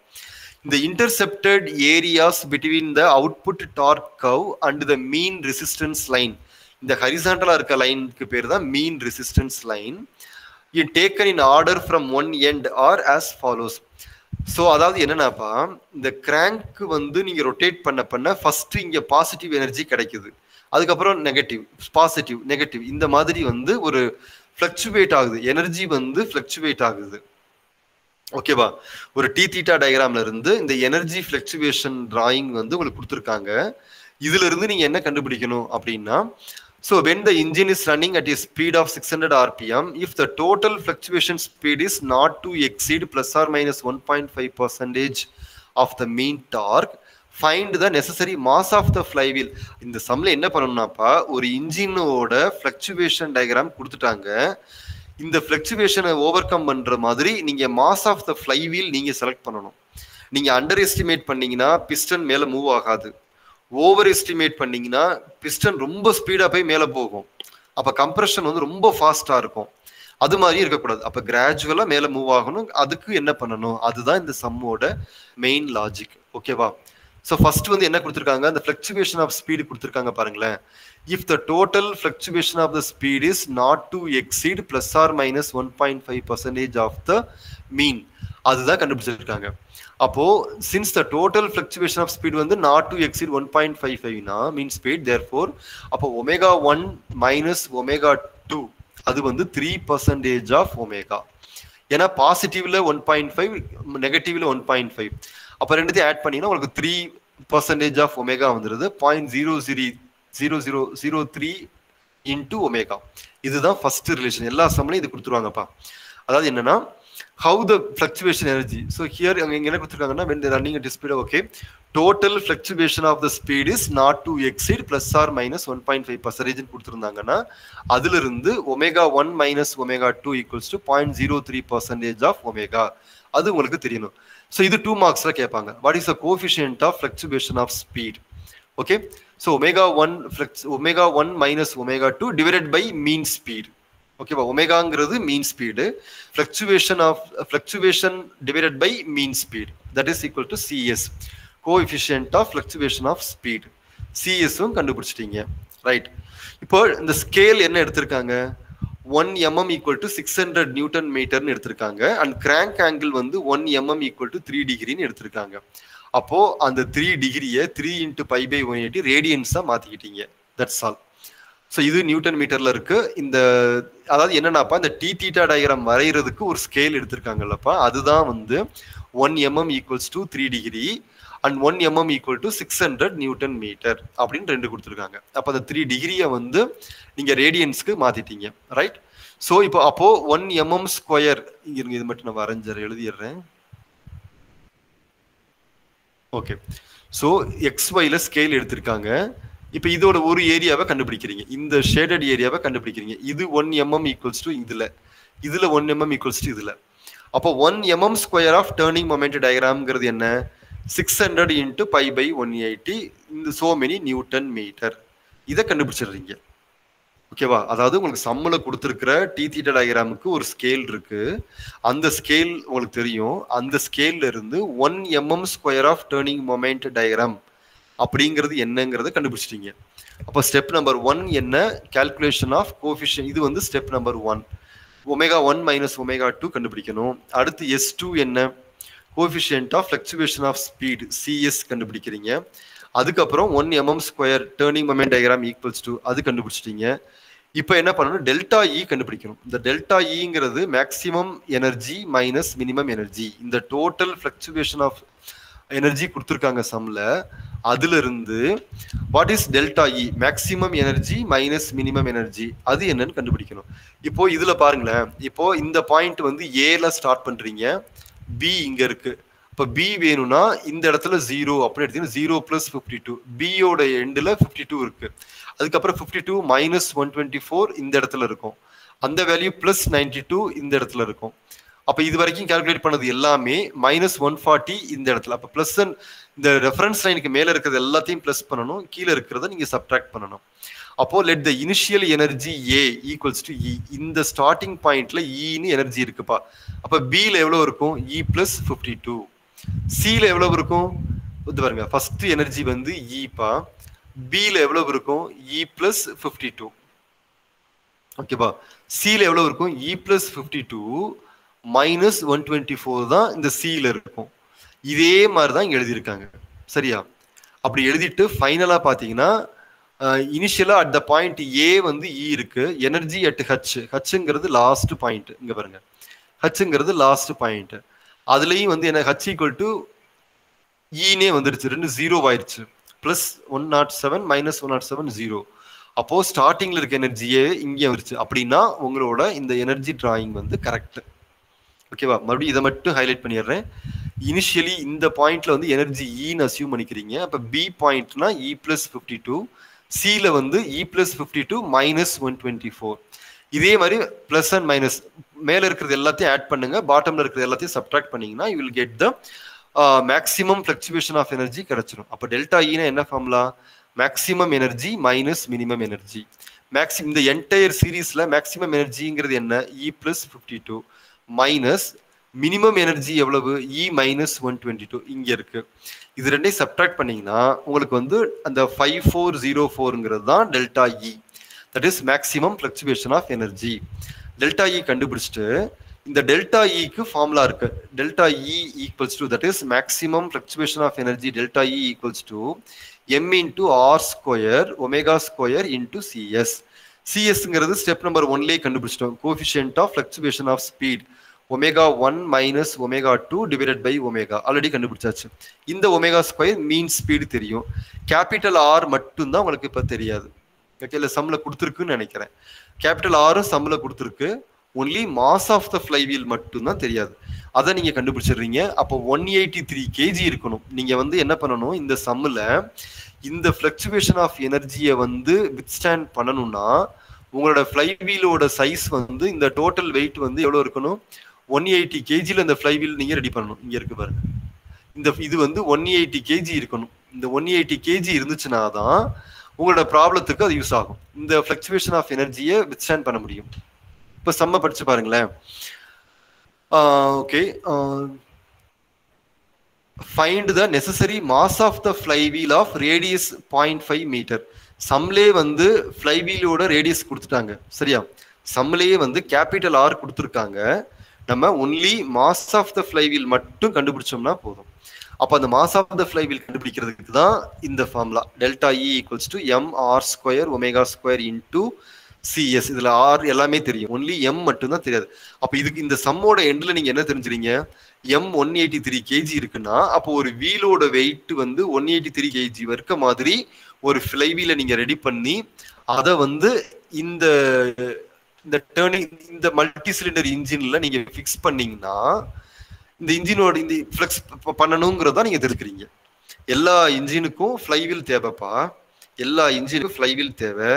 இந்த intercepted areas between the output torque curve and the mean resistance line, இந்த ஹரிசாண்டலா இருக்க லைனுக்கு பேர் தான் mean resistance line. It taken in order from one end or as follows. So அதாவது என்னன்னாப்பா, இந்த கிராங்க் வந்து நீங்க ரொட்டேட் பண்ண ஃபர்ஸ்ட் இங்க பாசிட்டிவ் எனர்ஜி கிடைக்குது, அதுக்கப்புறம் நெகட்டிவ், பாசிட்டிவ், நெகட்டிவ், இந்த மாதிரி வந்து ஒரு ஃபிளக்சுவேட் ஆகுது, எனர்ஜி வந்து ஃபிளக்சுவேட் ஆகுது. ஓகேவா? ஒரு டி தீட்டா டயக்ராம்ல இருந்து இந்த எனர்ஜி ஃபிளக்சுவேஷன் டிராயிங் வந்து உங்களுக்கு கொடுத்துருக்காங்க. இதுல இருந்து நீங்க என்ன கண்டுபிடிக்கணும் அப்படின்னா, so when the engine is running at a speed of 600 rpm, if the total fluctuation speed is not to exceed plus or minus 1.5% of the mean torque, find the necessary mass of the flywheel. இந்த சம்ல என்ன பண்ணணும்னாப்பா, ஒரு இன்ஜினோட fluctuation diagram கொடுத்துட்டாங்க. இந்த ஃபிளக்சுவேஷனை over come பண்ற மாதிரி நீங்க மாஸ் ஆஃப் த ஃப்ளைவீல் நீங்க செலக்ட் பண்ணணும். நீங்க அண்டர் எஸ்டிமேட் பண்ணீங்கன்னா பிஸ்டன் மேல மூவ் ஆகாது, ஓவர் எஸ்டிமேட் பண்ணீங்கன்னா பிஸ்டன் ரொம்ப ஸ்பீடா போய் மேல போகும், அப்ப கம்ப்ரெஷன் வந்து ரொம்ப ஃபாஸ்டா இருக்கும். அது மாதிரி இருக்கக்கூடாது, அப்ப கிராஜுவலா மேல மூவ் ஆகணும். அதுக்கு என்ன பண்ணணும், அதுதான் இந்த சம்மோட மெயின் லாஜிக். ஓகேவா? ஸோ ஃபர்ஸ்ட் வந்து என்ன கொடுத்துருக்காங்க, அந்த ஃபிளக்சுவேஷன் ஆஃப் ஸ்பீடு கொடுத்துருக்காங்க பாருங்களேன். If the total fluctuation of the speed is not to exceed plus or minus 1.5% of the mean, அதுதான் கண்டுபிடிச்சிருக்காங்க. அப்போ since the total fluctuation of speed வந்து நாட் டு எக்ஸீட் 1.55னா மீன் ஸ்பீட், தேர்ஃபோர் அப்போ ω1 minus ω2 அது வந்து 3% ஆஃப் ஒமேகா. ஏன்னா பாசிட்டிவ்ல 1.5, நெகட்டிவ்ல 1.5, அப்போ ரெண்டுத்தையும் ஆட் பண்ணீங்கன்னா உங்களுக்கு 3% ஆஃப் ஒமேகா வந்துடுது. 0.0003 இன்டூ ஒமேகா. இதுதான் ஃபர்ஸ்ட் ரிலேஷன். எல்லா சம்லையும் இது கொடுத்துருவாங்கப்பா. அதாவது என்னன்னா, how the fluctuation energy. So here அங்க என்ன கொடுத்துருக்காங்கன்னா, when they running at speed, okay, total fluctuation of the speed is not to exceed plus or minus 1.5% கொடுத்துருந்தாங்கன்னா, அதுல இருந்து ω1 minus ω2 equals to 0.03% of omega, அது உங்களுக்கு தெரியணும். ஸோ இது 2 மார்க்ஸ்ல கேட்பாங்க. What is the coefficient of fluctuation of speed? Okay, so ω1 minus ω2 divided by mean speed. ஓகேவா? ஒமேகாங்கிறது mean speed, fluctuation divided by mean speed, that is equal to CS, coefficient of fluctuation of speed. சிஎஸும் கண்டுபிடிச்சிட்டீங்க, right? இப்போ இந்த scale என்ன எடுத்திருக்காங்க, 1 mm equal to 600 Newton meterன்னு எடுத்திருக்காங்க. And crank angle வந்து 1 mm equal to 3 டிகிரின்னு எடுத்திருக்காங்க. அப்போ அந்த 3 டிகிரியை 3 × π/180 ரேடியன்ஸா மாத்திக்கிட்டீங்க. That's all. ஸோ இது நியூட்டன் மீட்டர்ல இருக்கு. இந்த அதாவது என்னன்னாப்பா, இந்த டி தீட்டா டயக்ராம் வரைகிறதுக்கு ஒரு ஸ்கேல் எடுத்திருக்காங்கல்லப்பா, அதுதான் வந்து 1 mm equals to 3 degree and 1 mm equal to 600 Newton metre அப்படின்னு ரெண்டு கொடுத்துருக்காங்க. அப்போ அந்த 3 டிகிரியை வந்து நீங்க ரேடியன்ஸ்க்கு மாத்திட்டீங்க, ரைட்? ஸோ இப்போ அப்போ 1 mm ஸ்கொயர், இருங்க இது மட்டும் நான் எழுதிடுறேன். ஓகே, ஸோ XYல ஸ்கேல் எடுத்திருக்காங்க. இப்போ இதோட ஒரு ஏரியாவை கண்டுபிடிக்கிறீங்க, இந்த ஷேடட் ஏரியாவை கண்டுபிடிக்கிறீங்க. இது 1 mm equals to இதுல 1 mm equals to இதுல. அப்போ 1 mm square of turning moment டயக்ராம்ங்கிறது என்ன, 600 × π/180 இந்த so many நியூட்டன் மீட்டர். இதை கண்டுபிடிச்சிடுறீங்க. ஓகேவா? அதாவது உங்களுக்கு சம்முல கொடுத்துருக்கிற டி தீட்டா டயக்ராமுக்கு ஒரு ஸ்கேல் இருக்கு, அந்த ஸ்கேல் உங்களுக்கு தெரியும். அந்த ஸ்கேல்ல இருந்து 1 mm square of turning moment diagram அப்படிங்கிறது என்னங்கிறத கண்டுபிடிச்சிட்டீங்க. அப்போ ஸ்டெப் நம்பர் 1 என்ன, கால்குலேஷன் ஆஃப் கோஎஃபிஷியன்ட். இது வந்து ஸ்டெப் நம்பர் 1. ω1 மைனஸ் ω2 கண்டுபிடிக்கணும். அடுத்து S2 என்ன, coefficient of fluctuation of speed, CS கண்டுபிடிக்கிறீங்க. அதுக்கப்புறம் 1 mm ஸ்கொயர் turning moment diagram equals to, அது கண்டுபிடிச்சிட்டீங்க. இப்போ என்ன பண்ணணும், டெல்டா இ கண்டுபிடிக்கணும். இந்த டெல்டா இங்கிறது maximum energy minus minimum energy. இந்த டோட்டல் ஃபிளக்சுவேஷன் ஆஃப் எனர்ஜி கொடுத்துருக்காங்க சம்ல, அதுல இருந்து what is delta E, maximum energy minus minimum energy, அது என்னன்னு கண்டுபிடிக்கணும். இப்போ இதுல பாருங்களேன், இப்போ இந்த பாயிண்ட் வந்து ஏல ஸ்டார்ட் பண்றீங்க, பி இங்க இருக்கு. இப்போ பி வேணும்னா இந்த இடத்துல 0 அப்படின்னு எடுத்தீங்கன்னா 0 + 52, பியோட எண்டில் 52 இருக்கு. அதுக்கப்புறம் 52 - 124 இந்த இடத்துல இருக்கும். அந்த வேல்யூ +92 இந்த இடத்துல இருக்கும். அப்போ இது வரைக்கும் கால்குலேட் பண்ணது எல்லாமே -140 இந்த இடத்துல. அப்போ ப்ளஸ் இந்த ரெஃபரன்ஸ் லைனுக்கு மேலே இருக்கிறது எல்லாத்தையும் ப்ளஸ் பண்ணணும், கீழே இருக்கிறத நீங்கள் சப்ட்ராக்ட் பண்ணணும். அப்போ let the initial energy A equals to E. இந்த ஸ்டார்டிங் பாயிண்ட்ல ஈன்னு எனர்ஜி இருக்குப்பா. அப்போ பியில் எவ்வளோ இருக்கும்? இ + 52. சியில் எவ்வளவு இருக்கும்? இது பாருங்க, ஃபர்ஸ்ட் எனர்ஜி வந்து ஈப்பா. பியில் எவ்வளவு இருக்கும்? இ + 52. ஓகேப்பா. சியில் எவ்வளவு இருக்கும்? இ + 52 - 124 தான் இந்த சியில் இருக்கும். இதே மாதிரி தான் இங்க எழுதியிருக்காங்க. சரியா? அப்படி எழுதிட்டு ஃபைனலா பாத்தீங்கன்னா இனிஷியலா அட் த பாயிண்ட் ஏ வந்து இ இருக்கு, எனர்ஜி அட் ஹச், ஹச்ங்கிறது லாஸ்ட் பாயிண்ட். இங்க பாருங்க, ஹச்ங்கிறது லாஸ்ட் பாயிண்ட். அதுலயும் வந்து என்ன ஹச் ஈக்குவல் ஈனே வந்துருச்சு, 2 0 ஆயிடுச்சு. +107 - 107 0. அப்போ ஸ்டார்டிங்ல இருக்க எனர்ஜியே இங்கே வந்துருச்சு. அப்படின்னா உங்களோட இந்த எனர்ஜி டிராயிங் வந்து கரெக்ட். ஓகேவா? மறுபடியும் இதை மட்டும் ஹைலைட் பண்ணிடுறேன். இனிஷியலி இந்த பாயிண்ட்ல வந்து எனர்ஜி ஈன்னு அசியூம் பண்ணிக்கிறீங்க. அப்ப பி பாயிண்ட்னா இ + 52, சில வந்து இ + 52 - 124. இதே மாதிரி பிளஸ் அண்ட் மைனஸ் மேல இருக்கிறது எல்லாத்தையும் ஆட் பண்ணுங்க, பாட்டம்ல இருக்கிறது எல்லாத்தையும் சப்ட்ராக்ட் பண்ணீங்கன்னா you will get the maximum fluctuation of energy கிடைச்சிடும். அப்போ டெல்டா ஈனா என்ன formula? Maximum energy minus minimum energy. இந்த என்டையர் சீரீஸ்ல மேக்ஸிமம் எனர்ஜிங்கிறது என்ன? இ + 52 மைனஸ் மினிமம் எனர்ஜி எவ்வளவு? இ - 122 இங்க இருக்கு. இது ரெண்டையும் சப்ட்ராக்ட் பண்ணீங்கன்னா உங்களுக்கு வந்து அந்த 5404ங்கிறது தான் delta E. That is maximum fluctuation of energy. Delta E கண்டுபிடிச்சிட்டு இந்த டெல்டா இக்கு ஃபார்முலா இருக்கு. Delta E equals to that is maximum fluctuation of energy. Delta E equals to m × r² ω² × cs. சிஎஸ்ங்கிறது ஸ்டெப் நம்பர் 1லேயே கண்டுபிடிச்சிட்டோம். Coefficient of fluctuation of speed ω1 - ω2 divided by omega already கண்டுபிடிச்சாச்சு. இந்த ω² mean speed தெரியும். Capital R மட்டும்தான் உங்களுக்கு இப்போ தெரியாது. ஓகே, இல்லை சம்மில் கொடுத்துருக்குன்னு நினைக்கிறேன். கேபிட்டல் ஆரும் சம்மில் கொடுத்துருக்கு, only mass of the flywheel மட்டும்தான் தெரியாது. அதை நீங்கள் கண்டுபிடிச்சிடுறீங்க. அப்போ 183 kg இருக்கணும். நீங்கள் வந்து என்ன பண்ணணும், இந்த சம்மில் இந்த ஃப்ளக்சுவேஷன் ஆஃப் எனர்ஜியை வந்து வித்ஸ்டாண்ட் பண்ணணும்னா உங்களோட ஃப்ளைவீலோட சைஸ் வந்து இந்த டோட்டல் வெயிட் வந்து எவ்வளோ இருக்கணும்? 180 kgல இந்த ஃப்ளைவீல் நீங்கள் ரெடி பண்ணணும். இங்கே இருக்கு பாருங்க, இது வந்து 180 kg இருக்கணும். இந்த 180 kg இருந்துச்சுன்னா தான் உங்களோட ப்ராப்ளத்துக்கு அது யூஸ் ஆகும். இந்த ஃப்ளக்சுவேஷன் ஆஃப் எனர்ஜியை வித்ஸ்டாண்ட் பண்ண முடியும். இப்போ சம்ம படிச்சு பாருங்களேன். Okay, find the necessary mass of the flywheel of radius 0.5 metre. சம்லே வந்து ஃப்ளைவீலோட ரேடியஸ் கொடுத்துட்டாங்க. சரியா? சம்லேயே வந்து கேபிட்டல் ஆர் கொடுத்துருக்காங்க. நம்ம only mass of the flywheel மட்டும் கண்டுபிடிச்சோம்னா போதும். அப்போ அந்த மாஸ் ஆஃப் த ஃப்ளைவீல் கண்டுபிடிக்கிறதுக்கு தான் இந்த formula. Delta E equals to mr² ω² × cs. இதுல ஆர் எல்லாமே தெரியும், ஒன்லி எம் மட்டும்தான் தெரியாது. அப்போ இதுக்கு இந்த சம்மோட எண்ட்ல நீங்க என்ன தெரிஞ்சுறீங்க? m 183 kg இருக்குன்னா அப்போ ஒரு வீலோட வெயிட் வந்து 183 kg இருக்க மாதிரி ஒரு ஃப்ளைவீலை நீங்க ரெடி பண்ணி அதை வந்து இந்த இந்த மல்டி சிலிண்டர் இன்ஜின்ல நீங்க ஃபிக்ஸ் பண்ணீங்கன்னா இந்த இன்ஜினோட இந்த ஃபிளக்ஸ் பண்ணணுங்கிறதா நீங்க தெரிஞ்சுக்கிறீங்க. எல்லா இன்ஜினுக்கும் ஃப்ளைவீல் தேவைப்பா, எல்லா இன்ஜினுக்கும் ஃப்ளைவீல் தேவை.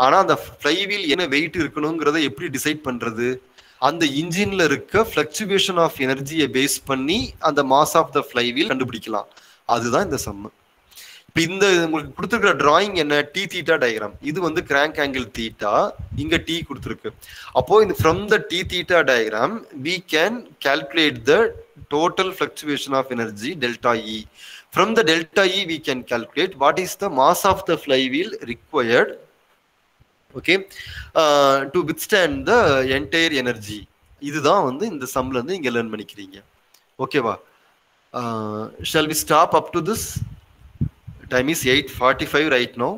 ஆனா அந்த ஃப்ளைவீல் என்ன வெயிட் இருக்கணுங்கிறத எப்படி டிசைட் பண்றது? அந்த இன்ஜின்ல இருக்க ஃபிளக்சுவேஷன் ஆஃப் எனர்ஜியை பேஸ் பண்ணி அந்த மாஸ் ஆஃப் த ஃப்ளைவீல் கண்டுபிடிக்கலாம். அதுதான் இந்த சம்மு. இப்போ இந்த உங்களுக்கு கொடுத்துருக்கிற டிராயிங் என்ன? T theta diagram. இது வந்து கிராங்க் ஆங்கிள் தீட்டா, இங்க டி கொடுத்துருக்கு. அப்போ இந்த from the T theta diagram we can calculate the total fluctuation of energy delta E. From the delta E we can calculate what is the mass of the flywheel required, okay, to withstand the entire energy. இதுதான் வந்து இந்த சம்ல இருந்து இங்க learn பண்ணிக்கிறீங்க. ஓகேவா? shall we stop up to this? Time is 8:45 right now.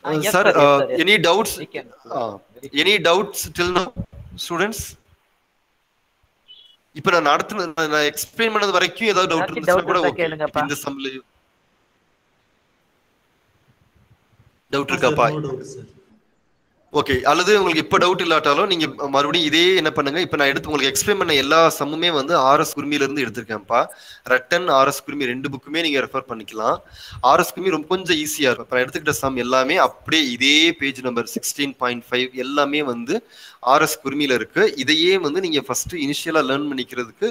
Yes, Sir, sir, yes, sir, yes. Any doubts? We can. Any doubts till now, students? இப்போ நான் explain பண்ணது வரைக்கும் ஏதாவது டவுட் இருந்துச்சுன்னா கூட ஓகே. இந்த சம்ல டவுட் இருக்காப்பா? ஓகே, அல்லது உங்களுக்கு இப்போ டவுட் இல்லாட்டாலும் நீங்க மறுபடியும் இதே என்ன பண்ணுங்க, இப்போ நான் எடுத்து உங்களுக்கு எக்ஸ்பிளைன் பண்ண எல்லா சம்முமே வந்து ஆர்எஸ் குருமில இருந்து எடுத்திருக்கேன்ப்பா. ரட்டன் ஆர்எஸ் குருமி 2 புக்குமே நீங்க ரெஃபர் பண்ணிக்கலாம். ஆர்எஸ் குருமி ரொம்ப கொஞ்சம் ஈஸியா இருக்கும். இப்போ எடுத்துக்கிட்ட சம் எல்லாமே அப்படியே இதே பேஜ் நம்பர் 16.5 எல்லாமே வந்து ஆர்எஸ் குருமில இருக்கு. இதையே வந்து நீங்க ஃபர்ஸ்ட் இனிஷியலா லேர்ன் பண்ணிக்கிறதுக்கு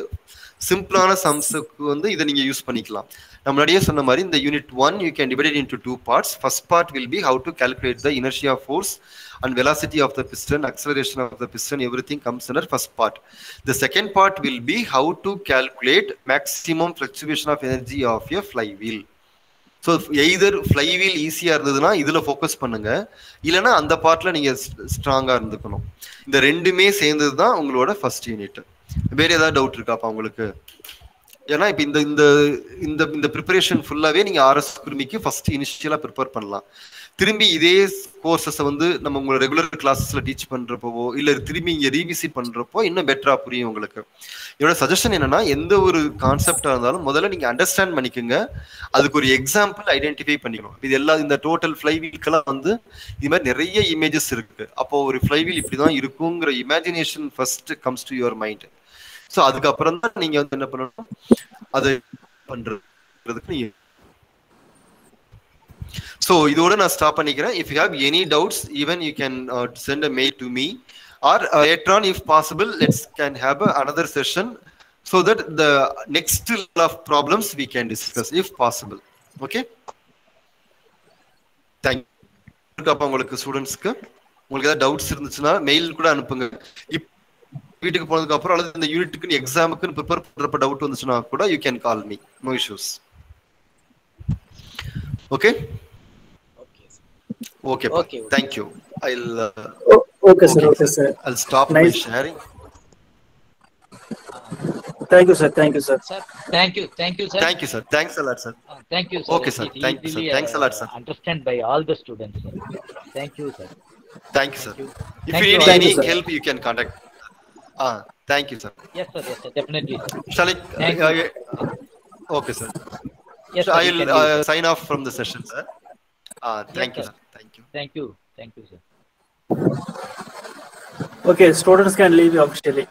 சிம்பிளான சம்ஸுக்கு வந்து இதை நீங்க யூஸ் பண்ணிக்கலாம். நான் முன்னாடியே சொன்ன மாதிரி இந்த unit 1 you can divide it into 2 parts. First part will be how to calculate the inertia force and velocity of the piston, acceleration of the piston, everything comes under first part. The second part will be how to calculate maximum fluctuation of energy of a flywheel. So either flywheel ஈஸியாக இருந்ததுன்னா இதில் focus பண்ணுங்க, இல்லைன்னா அந்த பார்ட்டில் நீங்கள் ஸ்ட்ராங்காக இருந்துக்கணும். இந்த ரெண்டுமே சேர்ந்தது தான் உங்களோட ஃபர்ஸ்ட் யூனிட். வேற ஏதாவது டவுட் இருக்காப்பா உங்களுக்கு? ஏன்னா இப்போ இந்த இந்த இந்த இந்த ப்ரிப்பரேஷன் ஃபுல்லாகவே நீங்கள் ஆர்எஸ் குருமிக்கு ஃபர்ஸ்ட் இனிஷியலாக ப்ரிப்பேர் பண்ணலாம். திரும்பி இதே கோர்சஸை வந்து நம்ம உங்களோட ரெகுலர் கிளாஸஸில் டீச் பண்ணுறப்போ இல்லை திரும்பி இங்கே ரீவிசிட் பண்ணுறப்போ இன்னும் பெட்டராக புரியும் உங்களுக்கு. என்னோட சஜஷன் என்னன்னா, எந்த ஒரு கான்செப்டாக இருந்தாலும் முதல்ல நீங்கள் அண்டர்ஸ்டாண்ட் பண்ணிக்கோங்க, அதுக்கு ஒரு எக்ஸாம்பிள் ஐடென்டிஃபை பண்ணிக்கணும். இது எல்லாம் இந்த டோட்டல் ஃப்ளைவீல்க்கெல்லாம் வந்து இது மாதிரி நிறைய இமேஜஸ் இருக்கு. அப்போ ஒரு ஃப்ளைவீல் இப்படி தான் இருக்குங்கிற imagination first comes to your mind. So அதுக்கப்புறம் தான் நீங்கள் வந்து என்ன பண்ணணும், அதை பண்ணுறதுக்கு நீங்க. So இதோட நான் ஸ்டாப் பண்ணிக்கிறேன். If you have any doubts, even you can send a mail to me, or later on if possible let's can have another session so that the next level of problems we can discuss if possible. Okay, thank you. அப்ப உங்களுக்கு ஸ்டூடண்ட்ஸ்க்கு உங்களுக்கு ஏதாவது doubts இருந்துச்சுன்னா mail கூட அனுப்புங்க. வீட்டுக்கு போனதுக்கு அப்புறம் அல்லது இந்த யூனிட்டுக்கு எக்ஸாமுக்கு ப்ரிப்பேர் பண்றப்ப டவுட் வந்துச்சுன்னா கூட you can call me, no issues. Okay. Okay. Okay. Thank you. I'll. Okay, sir. Okay, sir. I'll stop my sharing. Thank you, sir. Thank you, sir. Sir, thank you, sir. Thank you, sir. Thanks a lot, sir. Thank you, sir. Okay, sir. Thank you, sir. Thanks a lot, sir. Understand by all the students, sir. Thank you, sir. Thank you, sir. If Thank you you. need Thank any you, sir. help, you can contact. Thank you, sir. Yes, sir. Yes, sir. Definitely, sir. Shall I? Thank you. Okay, sir. Yes, So sir. I'll sign off from the session, sir. Thank you, sir. Thank you. Thank you. Thank you, sir. Okay, students can leave officially.